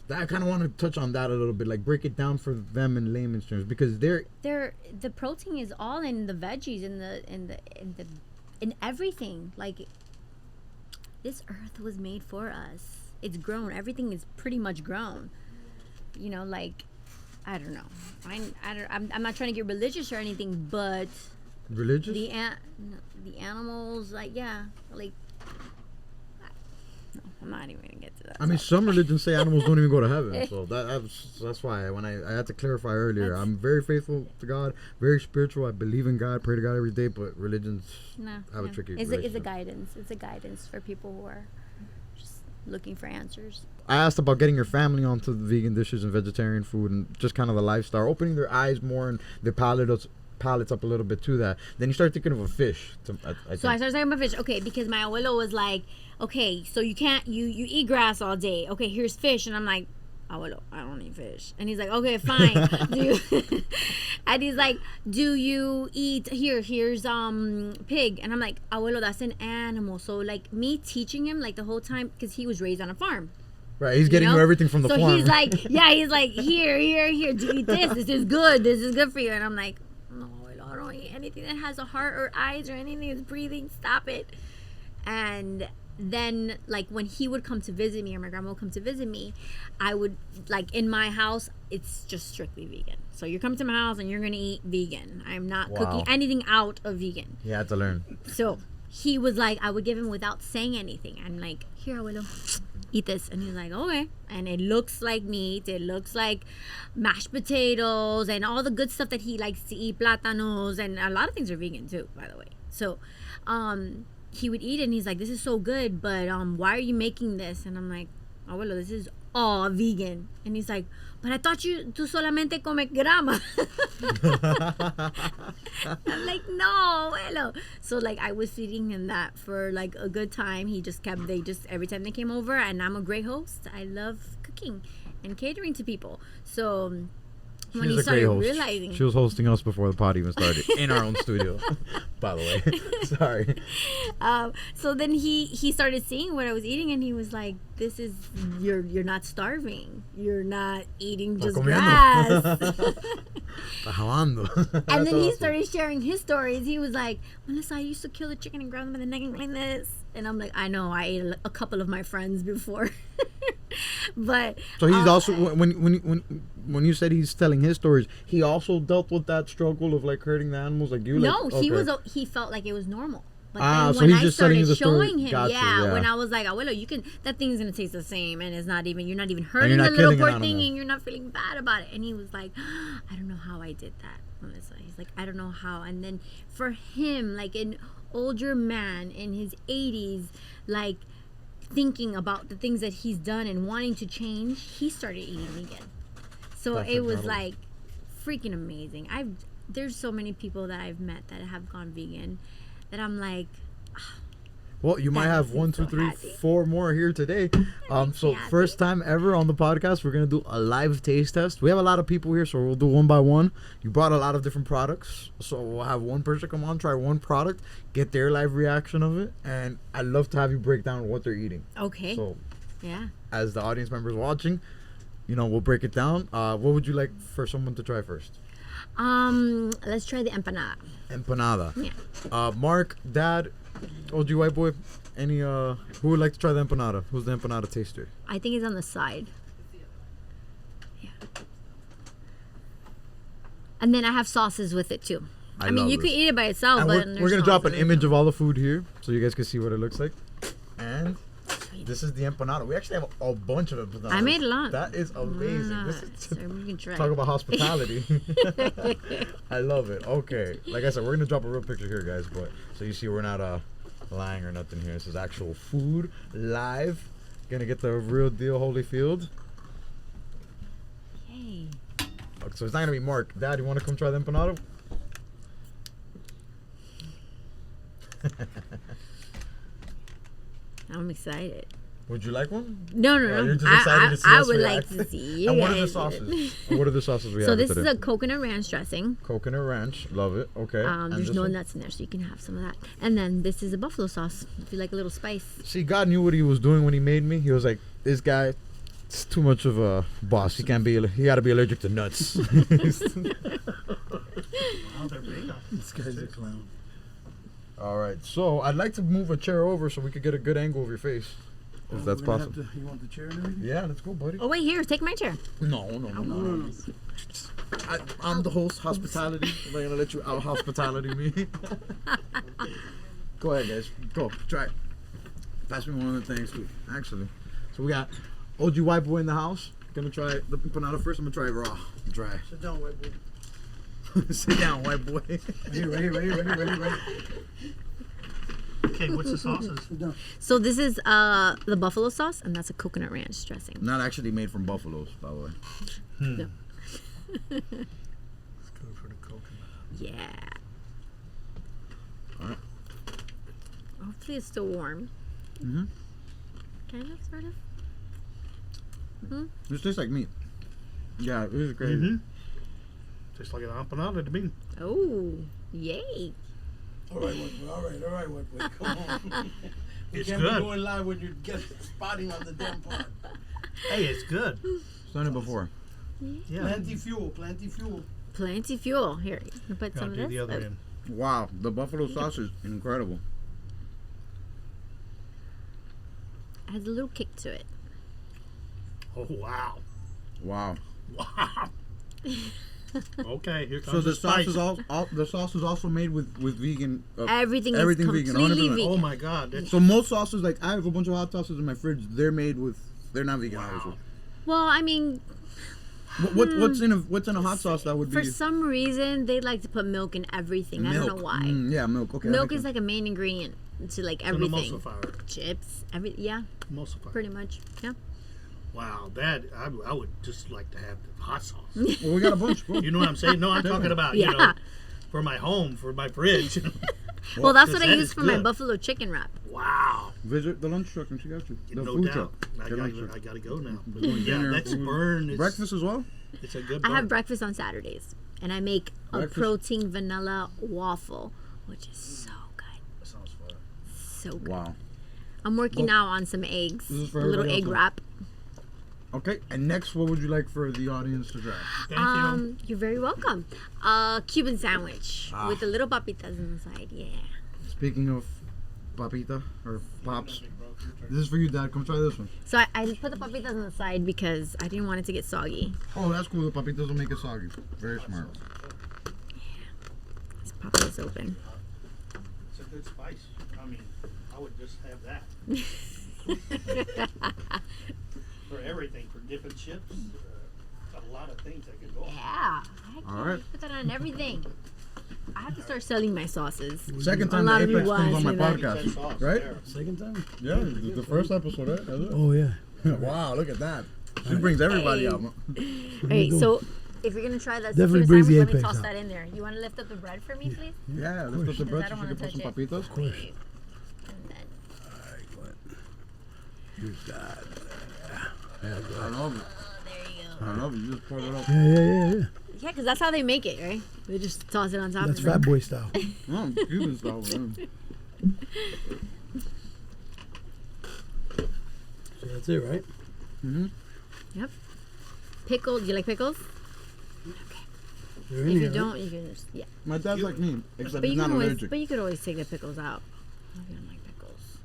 I kind of want to touch on that a little bit, like break it down for them in layman's terms, because the protein is all in the veggies, in everything. Like, this earth was made for us. It's grown. Everything is pretty much grown. You know, like, I don't know. I'm not trying to get religious or anything, but religious. The animals, like, yeah, like, I'm not even gonna get to that. I mean, some religions say animals don't even go to heaven, so that's why when I had to clarify earlier. I'm very faithful to God, very spiritual. I believe in God, pray to God every day, but religions have a tricky It's relationship. a guidance. It's a guidance for people who are just looking for answers. I asked about getting your family onto the vegan dishes and vegetarian food and just kind of the lifestyle, opening their eyes more and their palates up a little bit to that. Then you start thinking of a fish. So I started talking about fish. Okay, because my abuelo was like, okay, so you can't, you eat grass all day. Okay, here's fish. And I'm like, abuelo, I don't eat fish. And he's like, okay, fine. And he's like, do you eat, here's pig. And I'm like, abuelo, that's an animal. So like me teaching him like the whole time, because he was raised on a farm. Right, he's getting you everything from the farm. So he's like, he's like, here, do eat this. This is good for you. And I'm like, no, I don't eat anything that has a heart or eyes or anything that's breathing. Stop it. And then, like, when he would come to visit me or my grandma would come to visit me, I would, like, in my house, it's just strictly vegan. So you're coming to my house and you're going to eat vegan. I'm not cooking anything out of vegan. You had to learn. So he was like, I would give him without saying anything. I'm like, here, abuelo, eat this. And he's like, okay. And it looks like meat. It looks like mashed potatoes and all the good stuff that he likes to eat, plátanos, and a lot of things are vegan too, by the way. So he would eat it and he's like, this is so good, but why are you making this? And I'm like, abuelo, this is all vegan. And he's like, but I thought tú solamente come grama. I'm like, no, abuelo. So like I was feeding him that for like a good time. Every time they came over, and I'm a great host. I love cooking and catering to people. So when he started realizing, she was hosting us before the pod even started in our own studio, by the way. Sorry. So then he started seeing what I was eating, and he was like, this is, you're not starving, you're not eating just grass. And then he started sharing his stories. He was like, Melissa, I used to kill the chicken and ground them in the neck like this. And I'm like, I know, I ate a couple of my friends before. But so he's also, when you said he's telling his stories, he also dealt with that struggle of like hurting the animals, like you. No, like, he felt like it was normal. But then when I started showing him, gotcha, when I was like, abuelo, that thing's gonna taste the same, and you're not even hurting the little poor thing, and you're not feeling bad about it. And he was like, I don't know how I did that, Melissa. He's like, I don't know how. And then for him, like an older man in his 80s, like thinking about the things that he's done and wanting to change, he started eating vegan. So it was like freaking amazing. There's so many people that I've met that have gone vegan that I'm like, well, you might have 1, 2, 3, 4 more here today. So first time ever on the podcast, we're gonna do a live taste test. We have a lot of people here, so we'll do one by one. You brought a lot of different products, so we'll have one person come on, try one product, get their live reaction of it, and I'd love to have you break down what they're eating. Okay. So, yeah. As the audience members watching, we'll break it down. What would you like for someone to try first? Let's try the empanada. Empanada. Yeah. Mark, Dad, OG white boy, who would like to try the empanada? Who's the empanada taster? I think it's on the side. Yeah. And then I have sauces with it too. I mean, you could eat it by itself, and but we're gonna drop an image of all the food here, so you guys can see what it looks like. And this is the empanada. We actually have a bunch of empanadas. I made a lot. That is amazing. So we can try. Talk about hospitality. I love it. Okay, like I said, we're gonna drop a real picture here, guys. But so you see, we're not lying or nothing here. This is actual food live. Gonna get the real deal Holyfield. Yay! Okay, so it's not gonna be Mark. Dad, you want to come try the empanada? I'm excited. Would you like one? No. You're just excited to see I us would react. like to see you. And what are the sauces? What are the sauces we have? So this today? is a coconut ranch dressing. Coconut ranch, love it. Okay. There's no nuts in there, so you can have some of that. And then this is a buffalo sauce, if you like a little spice. See, God knew what he was doing when he made me. He was like, this guy, it's too much of a boss. He got to be allergic to nuts. Wow, they're big. This guy's a clown. All right, so I'd like to move a chair over so we could get a good angle of your face, if that's possible. You want the chair and everything? Yeah, let's go, buddy. Oh wait, here, take my chair. No. I'm the host, hospitality. I'm not gonna let you out hospitality me. Go ahead, guys. Go, try it. Pass me one of the things too, actually. So we got OG White Boy in the house. Gonna try the empanada first. I'm gonna try it raw. Dry. Sit down, white boy. Sit down, white boy. Ready. Okay, what's the sauces? So this is the buffalo sauce, and that's a coconut ranch dressing. Not actually made from buffaloes, by the way. No. Let's go for the coconut. Yeah. Alright. Hopefully it's still warm. Mhm. Kind of, sort of. This tastes like meat. Yeah, this is crazy. Mm-hmm. Just like an empanada to me. Oh, yay. All right, white boy. Come on. You It's can't be good. going live when you get spotting on the damn pod. Hey, it's good. It's done it before. Yeah. Plenty fuel. Plenty fuel. Here, you put I'll some of do this. the other end. Wow, the buffalo sauce is incredible. Has a little kick to it. Oh, wow. Wow. Wow. Okay, here comes So the the sauce spice. is the sauce is also made with vegan. Everything everything is vegan, completely 100%. vegan. Oh, my God. That's, So most sauces, like I have a bunch of hot sauces in my fridge. They're made with. They're not vegan. Wow. Obviously. Well, I mean, What's in a hot sauce that would be for some reason, they like to put milk in everything. I don't know why. Yeah, milk. Okay. Milk that is makes like a main ingredient to like it's an everything. emulsifier. Chips, yeah, Emulsifier. pretty much. Yeah. Wow, that I would just like to have the hot sauce. sense. Well, we got a bunch. Bro. You know what I'm saying? No, I'm talking about, you know, Yeah. for my home, for my fridge. Well, that's what I that use is for my good. buffalo chicken wrap. Wow. Visit the lunch truck and she got you. The No food doubt. truck. I The lunch truck. gotta go now. doing Yeah, dinner, that's food. burn. It's, Breakfast as well. It's a good I burn. have breakfast on Saturdays, and I make a Breakfast? protein vanilla waffle, which is so good. That sounds fun. So good. Wow. I'm working Well, now on some eggs, this is for a little everybody egg else, wrap. Okay. And next, what would you like for the audience to try? Thank you. You're very welcome. Cuban sandwich with a little papitas on the side. Yeah. Speaking of papita or pops, this is for you, Dad. Come try this one. So I put the papitas on the side because I didn't want it to get soggy. Oh, that's cool. The papitas will make it soggy. Very smart. Let's pop this open. It's a good spice. I mean, I would just have that. For everything, for dipping chips, a lot of things that could go on. Yeah. All right. Put that on everything. I have to start selling my sauces. Second A time lot the of you Apex comes on my want to see podcast, That sauce right? there. Second time? Yeah, the first episode, right? Is it? Oh, yeah. Wow, look at that. She brings everybody out. Hey, so if you're gonna try that Definitely Cuban brings the sandwich, let me Apex toss out. that in there. You want to lift up the bread for me, please? Yeah, let's put the bread I so don't she wanna can put some touch papitas. Of course. And then I love it. there you go. I love it. You just pour it up. Yeah. Yeah, because that's how they make it, right? They just toss it on top. That's of it. fat boy style. Cuban style. Man. So that's it, right? Yep. Pickles. Do you like pickles? They're in If here, you right? don't, you can just My dad's like me, except But he's you not can always, allergic. but you could always take the pickles out. If you don't like pickles.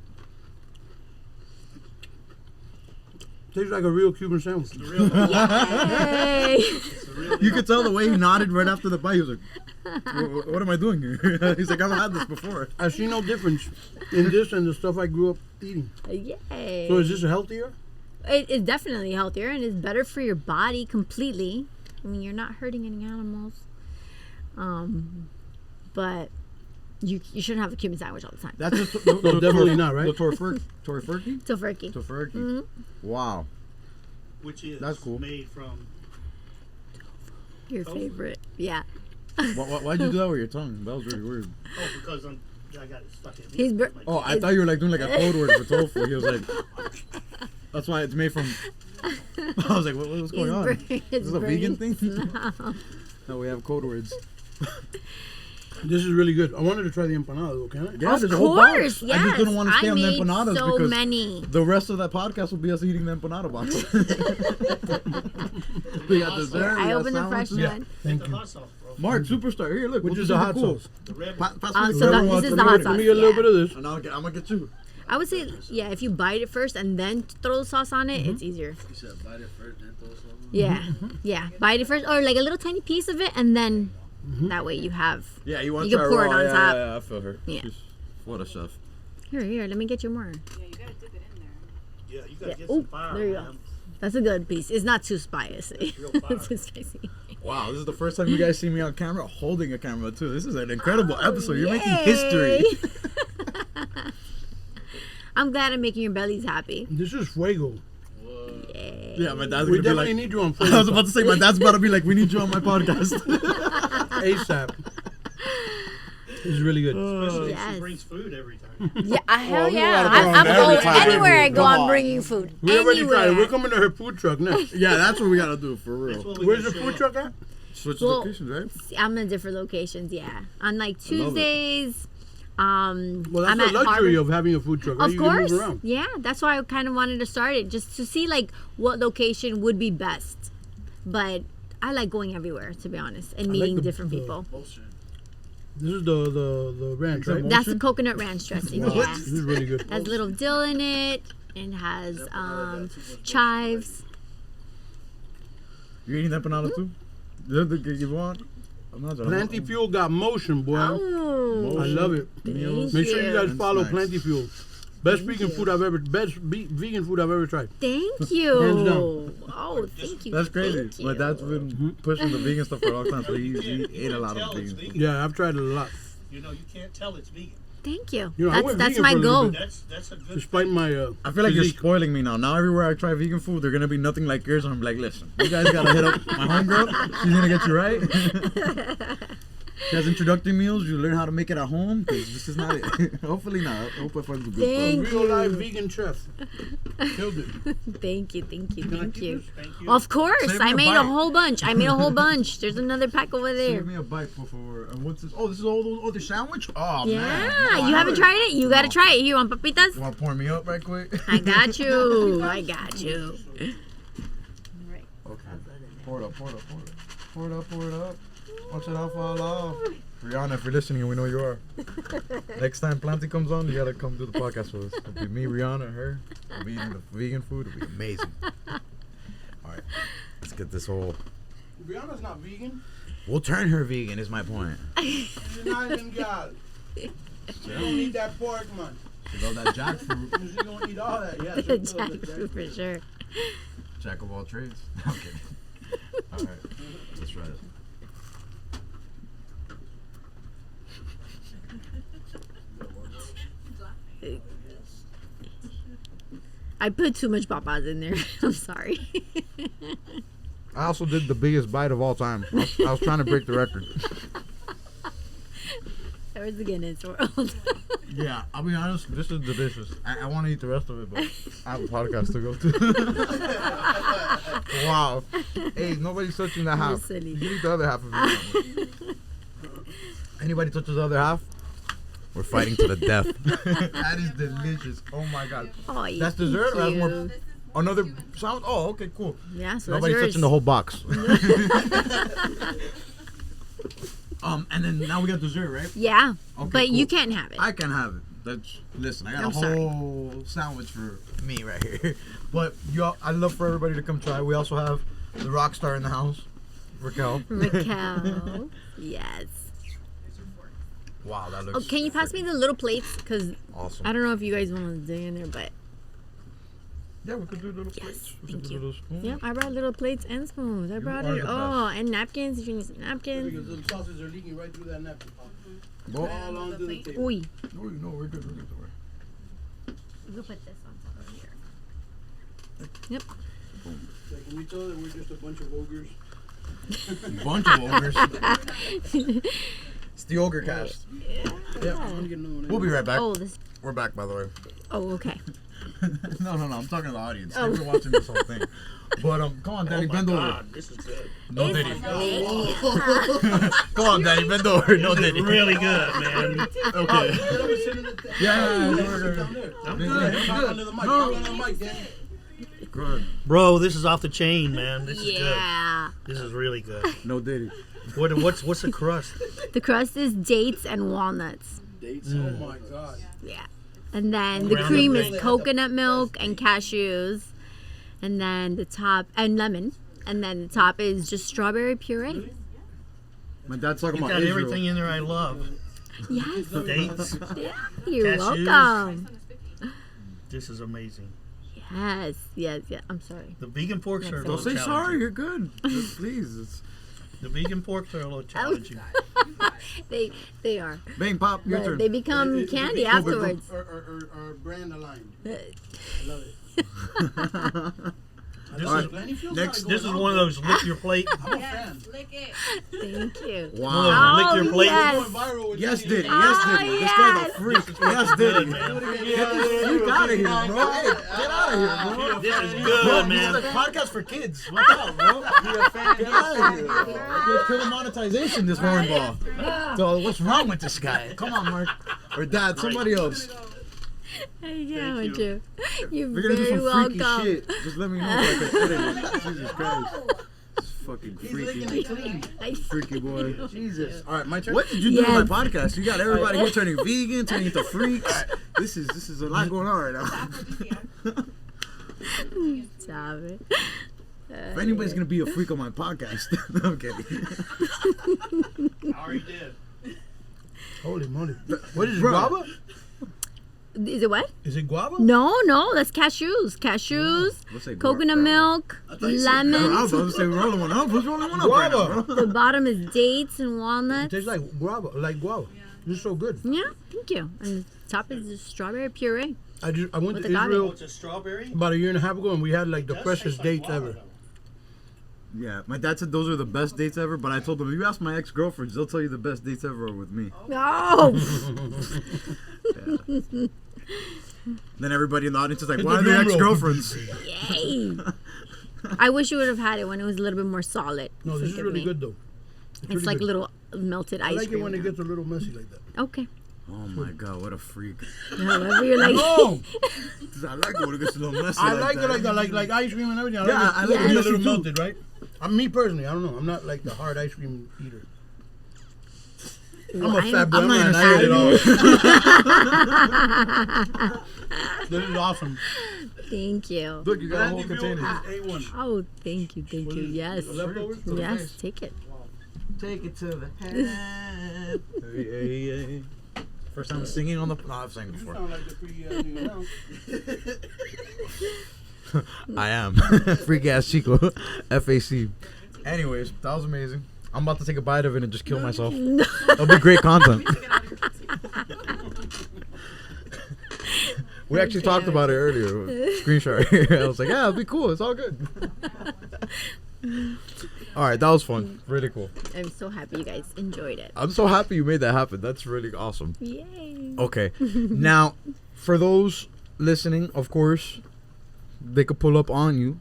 Tastes like a real Cuban sandwich. Yay! You could tell the way he nodded right after the bite. He was like, what am I doing here? He's like, I've had this before. I see no difference in this and the stuff I grew up eating. Yay! So is this healthier? It's definitely healthier and it's better for your body completely. I mean, you're not hurting any animals. But you shouldn't have a Cuban sandwich all the time. That's just So definitely not, right? The torfurkey? Tofurkey. Tofurkey. Wow. Which is That's cool. made from. Your favorite. Yeah. Why'd you do that with your tongue? That was really weird. Oh, because I got it stuck in me. He's br- Oh, I thought you were like doing like a code word for tofu. He was like, that's why it's made from. I was like, what's going on? Is this a vegan thing? No, we have code words. This is really good. I wanted to try the empanada though, can I? Yeah, Of there's a whole box. course, I just didn't want to yes. stay I on the made empanadas so because many. the rest of that podcast will be us eating the empanada box. We got dessert. we I got opened the fresh sandwiches. one. Thank the you. hot sauce, bro. Mark, superstar. Here, look. Which we'll is do the something hot cool. sauce? The red Pass one. me So the that- red this one. is Let the me hot get it. sauce. Let me get a little bit of this. And I'm gonna get you. I would say, yeah, if you bite it first and then throw the sauce on it, it's easier. You said bite it first, then throw some. Yeah. Yeah. Bite it first or like a little tiny piece of it and then that way you have. Yeah, you want You to can try pour it raw. on Yeah, top. yeah, I feel her. Yeah. She's, what a chef. Here, let me get you more. Yeah, you gotta Yeah, you gotta Yeah. get Ooh, some fire, there you go. man. That's a good piece. It's not too spicy. Real fire. It's too spicy. Wow, this is the first time you guys see me on camera holding a camera too. This is an incredible episode. You're making history. Yay. I'm glad I'm making your bellies happy. This is fuego. Yay. Yeah, my dad's We gonna be definitely like. need you on I was about to say, my dad's about to be like, we need you on my podcast. ASAP. This is really good. Especially if Yes. she brings food every time. Yeah, hell we yeah. gotta go on I'm every going time. anywhere I go. Come I'm on. bringing food. We already tried it. Anywhere. We're coming to her food truck next. Yeah, that's what we gotta do for That's real. what we Where's gotta the show food up. truck at? Switch Well, locations, right? I'm in different locations. Yeah, on like I love it. Tuesdays. Well, I'm that's at the luxury Harvard. of having a food truck. Right? Of You can course. move around. Yeah, that's why I kind of wanted to start it, just to see like what location would be best. But I like going everywhere, to be honest, and like meeting the- different the- people. This is the ranch, right? That's the coconut ranch dressing. Yeah, This is really good. has little dill in it, and has chives. You eating empanada too? You want? Imagine. Planty Fuel got motion, boy. Oh, I love it. thank Make sure you guys And follow snacks. Planty Fuel. Best vegan food I've ever vegan food I've ever tried. Thank you. Hands down. Oh, thank you. That's crazy. Thank My you. dad's been pushing the vegan stuff for a long time, so he ate a lot Tell of it's vegan. vegan. Yeah, I've tried it a lot. You know, you can't tell it's vegan. Thank you. You know, I went That's vegan my for a little goal. bit. That's a good Despite thing. my I feel like you're physique. spoiling me now. Now everywhere I try vegan food, they're gonna be nothing like yours. And I'm like, listen, you guys gotta hit up my homegirl. She's gonna get you right. She has introductory meals. You learn how to make it at home. Because this is not it. Hopefully not. I hope I find the good Thank stuff. Real life vegan chef. Killed it. Thank you. Thank you. Can I Thank keep you. this? Thank you. Of course, Save me I a made a bite. whole bunch. I made a whole bunch. There's another pack over there. Save me a bite before. And what's this? Oh, this is all those other sandwich. Oh man. Yeah, you haven't tried it? You gotta try it. Here, on papitas. You wanna pour me up right quick? I got you. I got you. Okay. Pour it up. Pour it up. Pour it up. Pour it up. Pour it up. Watch it all fall off. Rihanna, if you're listening, and we know you are. Next time Planty comes on, you gotta come do the podcast with us. It'll be me, Rihanna, her. We'll be eating the vegan food. It'll be amazing. All right, let's get this whole. Rihanna's not vegan. We'll turn her vegan. Is my point. She's not even God. She don't eat that pork, man. She loves that jackfruit. She don't eat all that. Yeah, she does that Jackfruit for sure. Jack of all trades. I'm kidding. All right, let's try this. I put too much papas in there. I'm sorry. I also did the biggest bite of all time. I was trying to break the record. That was the Guinness World. Yeah, I'll be honest. This is delicious. I want to eat the rest of it, but I have a podcast to go to. Wow. Hey, nobody's touching that half. silly. You can eat the other half of it. Anybody touches the other half? We're fighting to the death. That is delicious. Oh my god. Oh, yeah. That's dessert or thank that's more you. another sound? Oh, okay, cool. Yeah, so Nobody's that's touching yours. the whole box. And then now we got dessert, right? Yeah, Okay, but you cool. can't have it. I can have it. Listen, I got I'm a sorry. whole sandwich for me right here. But I love for everybody to come try. We also have the rock star in the house, Raquel. Raquel. Yes. Wow, that Oh, looks. can you pass me the little plates? Because Awesome. I don't know if you guys want to dig in there, but Yeah, we could do little Yes, plates. We thank could do you. little spoons. yeah, I brought little plates and spoons. I brought are it. the Oh, and napkins if you need some Because napkins. the sauces are leaking right through that napkin. Well, All onto the table. Uy. no, we're good. We're good. We'll put this on top of here. Yep. So can we tell that we're just a bunch of ogres? Bunch of ogres. It's the ogre cast. Yeah. I want to get another one. We'll be right back. Oh, this. We're back, by the way. Oh, okay. No, I'm talking to the audience. Oh. They're watching this whole thing. But come on, Daddy, Oh my bend over. God, this is good. No Diddy. Come on, Daddy, bend over. No Diddy. Really good, man. Okay. Yeah, I'm good. Talk under the mic. Talk under the mic, Danny. Good. Bro, this is off the chain, man. This is good. Yeah. This is really good. No Diddy. What's the crust? The crust is dates and walnuts. Dates. Oh my God. Yeah. And then the Ground cream up is milk. coconut milk and cashews. And then the top, and lemon. And then the top is just strawberry puree. My dad's talking You about got Israel. everything in there I love. Yes. Dates. Yeah. You're Cashews. welcome. This is amazing. Yes. Yes. I'm sorry. The vegan porks are a Don't little say challenging. sorry. You're good. Just please. It's The vegan porks are a little challenging. They are. bang pop. Your But turn. they become candy afterwards. Or brand aligned. Uh, I love it. This All is right. Plenty feels Next- like this is going one of on. those lick your plate. I'm a fan. Lick it. Thank you. Wow. Lick your plate. Yes. Going viral with Yes, these Diddy. videos. Yes, Diddy. This guy's a freak. Yes, Diddy. man. Get this freak out of here, bro. Hey, get out of here, bro. This is Bro, good, this is man. a podcast for kids. Watch out, bro. Get out of here, bro. You're killing monetization, this hornball. So what's wrong with this guy? Come on, Mark. Or Dad, somebody else. Yeah, Thank with you. You're We're gonna do very some freaky welcome. shit. Just let me know if I can edit it. Jesus Christ. It's fucking freaky. Freaky boy. Jesus. All right, my turn. What did you do Yes. to my podcast? You got everybody here turning vegan, turning into freaks. This is a lot going on right now. Stop it. If anybody's gonna be a freak on my podcast, I'm kidding. I already did. Holy moly. What is it, Bro. guava? Is it what? Is it guava? No, that's cashews. Cashews, Let's say coconut guava. milk, I was about lemon. to say rolling one up. Who's rolling one up right now, Guava. bro? The bottom is dates and It walnuts. tastes like guava. This is so good. Yeah, thank you. And the top is the strawberry puree. I went With to the agave. Oh, Israel it's a strawberry? about a year and a half ago, and we had like the Does freshest taste like dates guava, ever. though. Yeah, my dad said those are the best dates ever, but I told him, if you ask my ex-girlfriends, they'll tell you the best dates ever are with me. Oh, Then everybody in the audience is like, Hit why the are they drum roll. ex-girlfriends? yay. I wish you would have had it when it was a little bit more solid. No, this is Forgive really me. good though. It's really like good. little melted I ice like it cream. when it now. gets a little messy like that. Okay. Oh my god, what a freak. However you're like. Oh, I like it when it gets a little messy. I like it that. like that, like ice cream and everything. Yeah, I like it it a messy little too. melted, right? Me personally, I don't know. I'm not like the hard ice cream eater. I'm a fat boy. I'm not I'm gonna not say at it. all. This is awesome. Thank you. Look, you got a whole Planty container. A1. Oh, thank you. Yes. Leftovers? Yes, take it. Take it to the head. Hey. First time singing on the... No, I've sang You before. sound like the free thing around. I am. Freak ass Chico. FAC. Anyways, that was amazing. I'm about to take a bite of it and just kill myself. That'll be great content. We actually talked about it earlier. Screenshot. I was like, yeah, it'll be cool. It's all good. All right, that was fun. Really cool. I'm so happy you guys enjoyed it. I'm so happy you made that happen. That's really awesome. Yay. Okay. Now, for those listening, of course, they could pull up on you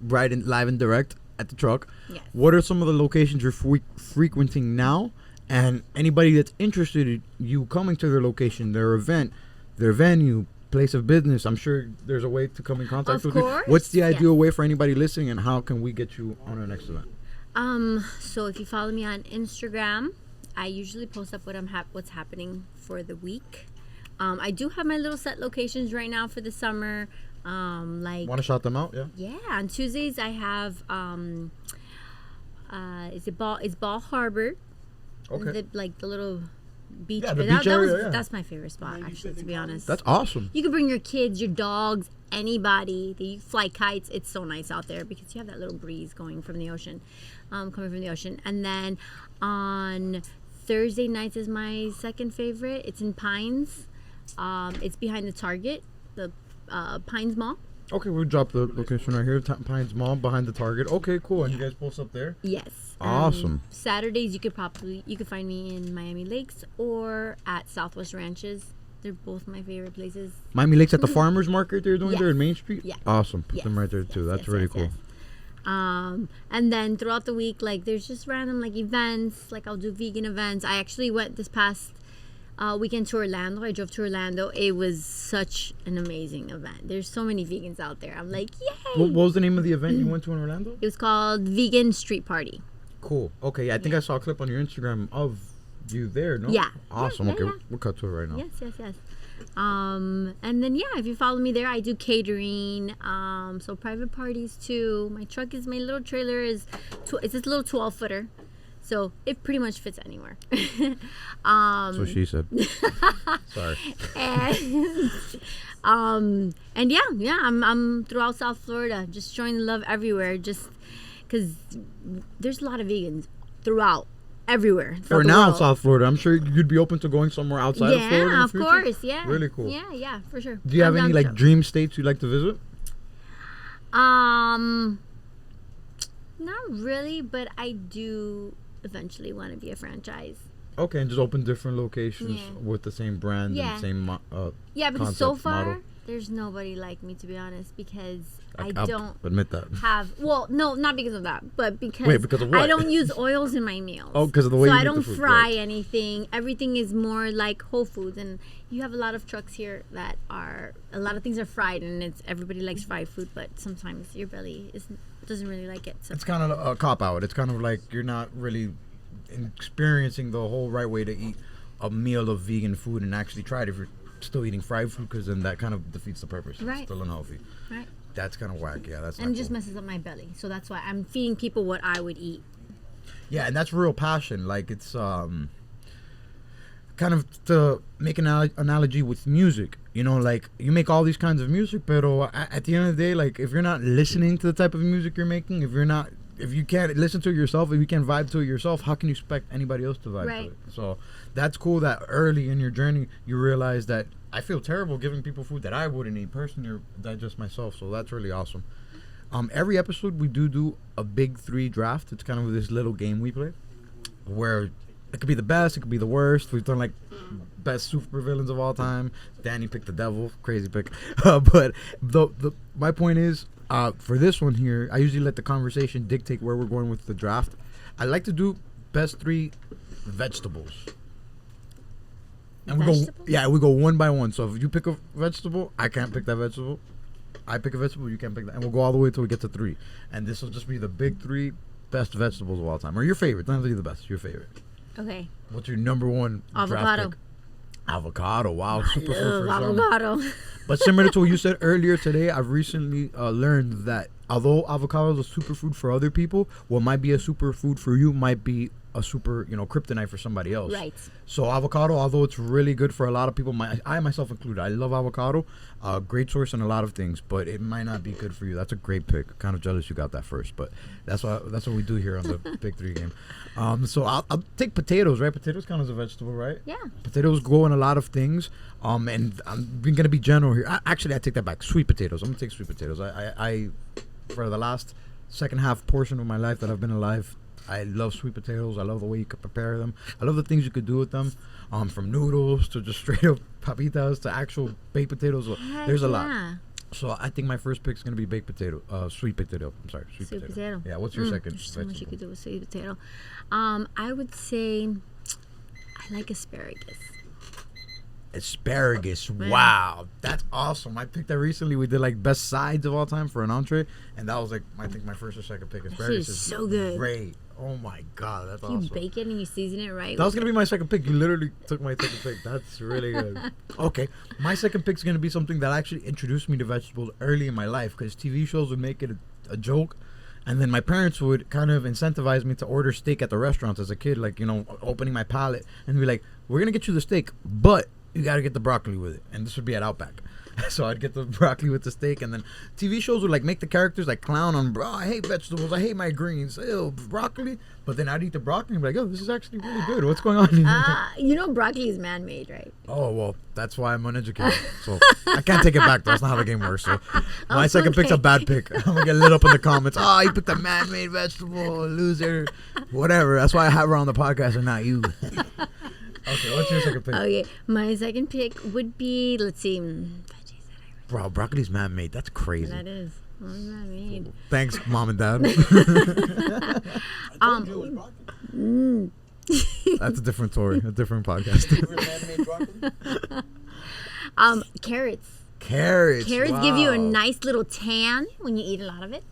right in live and direct at the truck. Yes. What are some of the locations you're frequenting now? And anybody that's interested in you coming to their location, their event, their venue, place of business, I'm sure there's a way to come in contact Of with you. course, What's the yes. ideal way for anybody listening, and how can we get you on our next event? So if you follow me on Instagram, I usually post up what's happening for the week. I do have my little set locations right now for the summer. Like Want to shout them out? Yeah. yeah, on Tuesdays I have it's Ball Harbor. Okay. Like the little beach. Yeah, the beach area, yeah. That's my favorite spot, actually, to be honest. That's awesome. You can bring your kids, your dogs, anybody. You fly kites. It's so nice out there because you have that little breeze going from the ocean, coming from the ocean. And then on Thursday nights is my second favorite. It's in Pines. It's behind the Target, the Pines Mall. Okay, we'll drop the location right here. Pines Mall behind the Target. Okay, cool. And you guys post up there? Yes. Awesome. Saturdays you could find me in Miami Lakes or at Southwest Ranches. They're both my favorite places. Miami Lakes at the farmers market they're doing Yes. there in Main Street? Yeah. Awesome. Put Yes, them right there too. yes, That's yes, really yes, cool. yes. And then throughout the week, like there's just random like events. Like I'll do vegan events. I actually went this past weekend to Orlando. I drove to Orlando. It was such an amazing event. There's so many vegans out there. I'm like, yay! What was the name of the event you went to in Orlando? It was called Vegan Street Party. Cool. Okay, I think I saw a clip on your Instagram of you there, no? Yeah. Awesome. Yeah, Okay, yeah. we'll cut to it right now. Yes. And then if you follow me there, I do catering, so private parties too. My truck is my little trailer it's this little 12-footer, so it pretty much fits anywhere. That's what she said. Sorry. And And yeah, I'm throughout South Florida, just showing the love everywhere. Just because there's a lot of vegans throughout everywhere. For now, South Florida. I'm sure you'd be open to going somewhere outside of Florida. In the of future? course. Yeah. Really cool. Yeah, for sure. Do you have I'm any down like to. dream states you'd like to visit? Not really, but I do eventually want to be a franchise. Okay, and just open different locations Yeah. with the same brand Yeah. and same Yeah, because so concept, far model. there's nobody like me, to be honest, because I I'll don't admit that. have, well, no, not because of that, but because, Wait, because of what? I don't use oils in my meals. Oh, because of the way so you I make don't the food, fry right. anything. Everything is more like Whole Foods, and you have a lot of trucks here that are, a lot of things are fried, and it's, everybody likes fried food, but sometimes your belly doesn't really like it. So It's kind of a cop out. It's kind of like you're not really experiencing the whole right way to eat a meal of vegan food and actually try it if you're still eating fried food, because then that kind of defeats the purpose. Right. It's still unhealthy. right, That's kind of whack. Yeah, that's and not it just cool. messes up my belly. So that's why I'm feeding people what I would eat. Yeah, and that's real passion. Like it's kind of to make an analogy with music. You know, like you make all these kinds of music, but at the end of the day, like if you're not listening to the type of music you're making, if you can't listen to it yourself, if you can't vibe to it yourself, how can you expect anybody else to vibe Right. to it? So that's cool that early in your journey you realize that I feel terrible giving people food that I wouldn't eat personally or digest myself. So that's really awesome. Every episode we do a big 3 draft. It's kind of this little game we play where it could be the best, it could be the worst. We've done like best super villains of all time. Danny picked the devil, crazy pick. But my point is, for this one here, I usually let the conversation dictate where we're going with the draft. I like to do best 3 vegetables. And Vegetables? we go one by one. So if you pick a vegetable, I can't pick that vegetable. I pick a vegetable, you can't pick that. And we'll go all the way till we get to 3. And this will just be the big 3 best vegetables of all time. Or your favorite. Don't have to be the best. Your favorite. Okay. What's your number 1 draft Avocado. pick? Avocado. Wow. Super food Ugh, for some. avocado. But similar to what you said earlier today, I've recently learned that although avocado is a superfood for other people, what might be a superfood for you might be a super, kryptonite for somebody else. Right. So avocado, although it's really good for a lot of people, I myself included, I love avocado. Great source in a lot of things, but it might not be good for you. That's a great pick. Kind of jealous you got that first, but that's what we do here on the Big 3 game. So I'll take potatoes, right? Potatoes count as a vegetable, right? Yeah. Potatoes go in a lot of things. And I'm gonna be general here. Actually, I take that back. Sweet potatoes. I'm gonna take sweet potatoes. I for the last second half portion of my life that I've been alive, I love sweet potatoes. I love the way you could prepare them. I love the things you could do with them, from noodles to just straight up papitas to actual baked potatoes. Heck There's a lot. yeah. So I think my first pick is gonna be baked potato, sweet potato. I'm sorry, sweet potato. Yeah. What's your second? There's so much you vegetable? could do with sweet potato. I would say I like asparagus. Asparagus. Man. Wow, that's awesome. I picked that recently. We did like best sides of all time for an entree, and that was like I think my first or second pick. Asparagus is is so good. Great. Oh my god, that's You awesome. bake it and you season it right. That was gonna be my second pick. You literally took my second pick. That's really good. Okay, my second pick is gonna be something that actually introduced me to vegetables early in my life, because TV shows would make it a joke. And then my parents would kind of incentivize me to order steak at the restaurants as a kid, like, opening my palate and be like, we're going to get you the steak, but you got to get the broccoli with it. And this would be at Outback. So I'd get the broccoli with the steak, and then TV shows would like make the characters like clown on, bro, I hate vegetables, I hate my greens, ew, broccoli. But then I'd eat the broccoli and be like, oh, this is actually really good. What's going on here? Broccoli is man-made, right? Oh, well, that's why I'm uneducated. So I can't take it back. That's not how the game works. So my second pick's a bad pick. I'm going to get lit up in the comments. Oh, you picked a man-made vegetable, loser. Whatever. That's why I have her on the podcast and not you. Okay, what's your second pick? Okay, my second pick would be, let's see, veggies Bro, broccoli's man-made. That's crazy. that is. What is man-made? Thanks, Mom and Dad. I told you it was broccoli. That's a different story. A different podcast. Favorite man-made broccoli? Carrots. Carrots. Carrots give you a wow. nice little tan when you eat a lot of it.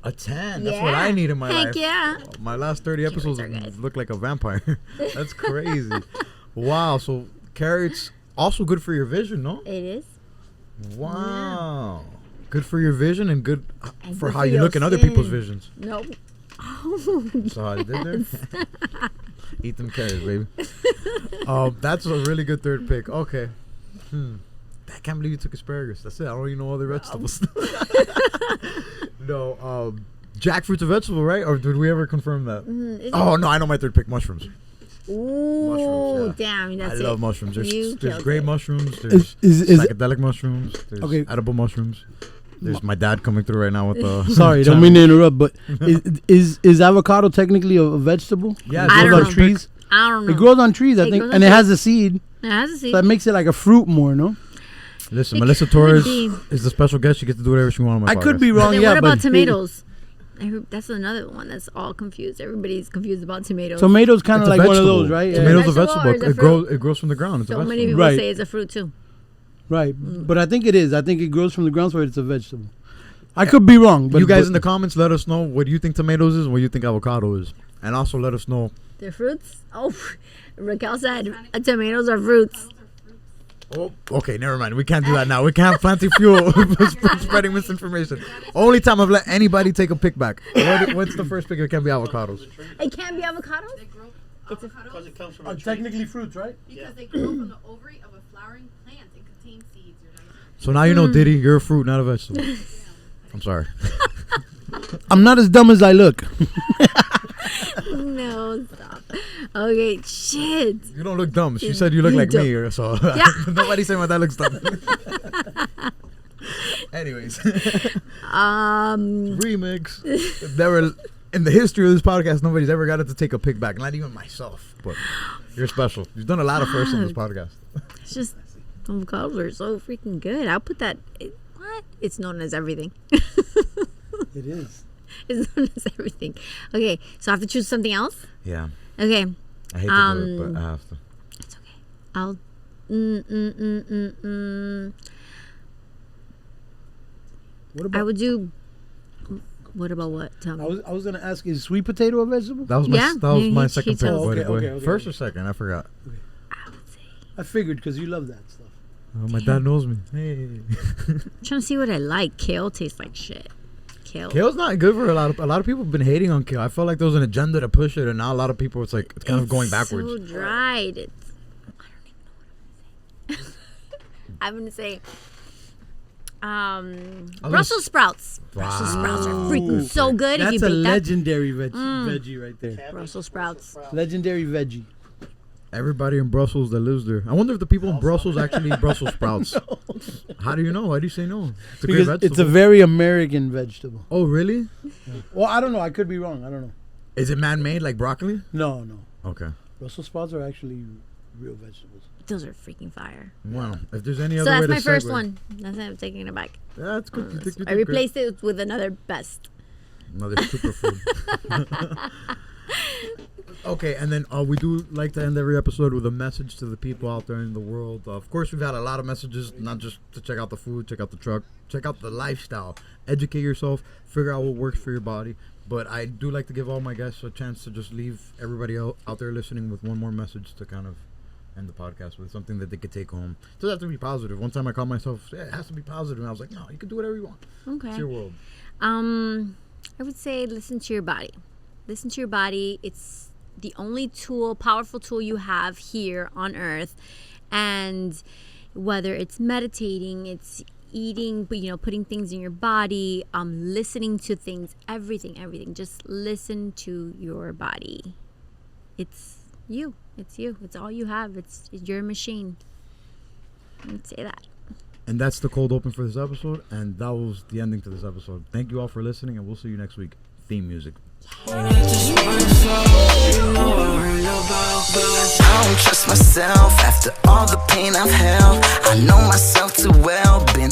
A 10. That's what I need in my Heck life. yeah. My last 30 episodes are good. look like a vampire. That's crazy. Wow. So carrots also good for your vision, no? It is. Wow. Good for your vision and good And for good how for you your look in other people's skin. visions. Nope. So how I did there? Eat them carrots, baby. That's a really good third pick. Okay. I can't believe you took asparagus. That's it. I don't even know other vegetables. No, jackfruit's a vegetable, right? Or did we ever confirm that? Oh no, I know my third pick: mushrooms. Ooh, Mushrooms, damn, that's I it. love mushrooms. There's killed gray it. mushrooms. There's Is psychedelic mushrooms. There's Okay. edible mushrooms. There's my dad coming through right now with the. Sorry, don't mean to interrupt, but is avocado technically a vegetable? Yeah, It I grows don't on know. trees. I don't know. It grows on trees, I It think, grows and on it has trees. a seed. It has a seed. So that makes it like a fruit more, no? Listen, It Melissa could Torres be. is the special guest. She gets to do whatever she wants on my I podcast. could be But wrong, then yeah. what about but tomatoes? That's another one that's all confused. Everybody's confused about tomatoes. Tomatoes kind of It's a like one of vegetable. those, right? Yeah. Tomatoes a Vegetable or is vegetable. it It fruit? grows from the ground. It's a so vegetable. many people Right. say it's a fruit too. Right, but I think it is. I think it grows from the ground, so it's a vegetable. I could be wrong, but you guys but in the comments, let us know what you think tomatoes is and what you think avocado is. And also let us know. They're fruits? Oh, Raquel said tomatoes are fruits. Oh, okay, never mind. We can't do that now. We can't have Planty fuel for spreading misinformation. Only time I've let anybody take a pick back. What's the first pick? It can't be avocados. It can't be avocados? Because it comes from a tree. Technically fruits, right? Because they grow from the ovary of a flowering plant and contain seeds. So now you know, Diddy, you're a fruit, not a vegetable. I'm sorry. I'm not as dumb as I look. No, stop. Okay, shit. You don't look dumb. She said you look like me, so Yeah. nobody say my dad looks dumb. Anyways, remix. Never in the history of this podcast, nobody's ever got it to take a pick back. Not even myself. But you're special. You've done a lot of firsts on this podcast. It's just avocados are so freaking good. I'll put that. What? It's known as everything. It is. It's known as everything. Okay, so I have to choose something else. Yeah, Okay, I hate to do it, but I have to. it's okay. I'll. What I about? would do. What about what? Tell me. I was gonna ask, is sweet potato a vegetable? That was my Yeah, he second pick. chose. By the way. Okay. First or second? I forgot. I would say. I figured because you love that stuff. Oh, my dad knows me. Hey. I'm trying to see what I like. Kale tastes like shit. Kale. Kale's not good for a lot of people have been hating on kale. I felt like there was an agenda to push it, and now a lot of people it's kind of going backwards. So dried. It's. I don't even know what I'm gonna say. I'm gonna say. Brussels sprouts. Brussels sprouts are freaking so good. That's if you a bake that. legendary veggie right there. Cabbage, Brussels sprouts. Legendary veggie. Everybody in Brussels that lives there. I wonder if the people in Brussels actually eat Brussels sprouts. How do you know? Why do you say no? It's a great Because vegetable. it's a very American vegetable. Oh, really? Well, I don't know. I could be wrong. I don't know. Is it man-made like broccoli? No. Okay. Brussels sprouts are actually real vegetables. Those are freaking fire. Well, if there's any So other way that's to my first segue- one. That's it. I'm taking it back. Yeah, that's good. You think you I did great. replaced it with another best. Another superfood. Okay, and then we do like to end every episode with a message to the people out there in the world. Of course, we've had a lot of messages, not just to check out the food, check out the truck, check out the lifestyle, educate yourself, figure out what works for your body. But I do like to give all my guests a chance to just leave everybody out there listening with one more message to kind of end the podcast with, something that they could take home. It doesn't have to be positive. One time I called myself, it has to be positive, and I was like, no, you can do whatever you want. Okay. It's your world. I would say listen to your body. Listen to your body. It's the only powerful tool you have here on earth. And whether it's meditating, it's eating, putting things in your body, listening to things, everything. Just listen to your body. It's you. It's you. It's all you have. It's your machine. I'd say that. And that's the cold open for this episode, and that was the ending to this episode. Thank you all for listening, and we'll see you next week. Theme music. I don't trust myself after all the pain I've held. I know myself too well, been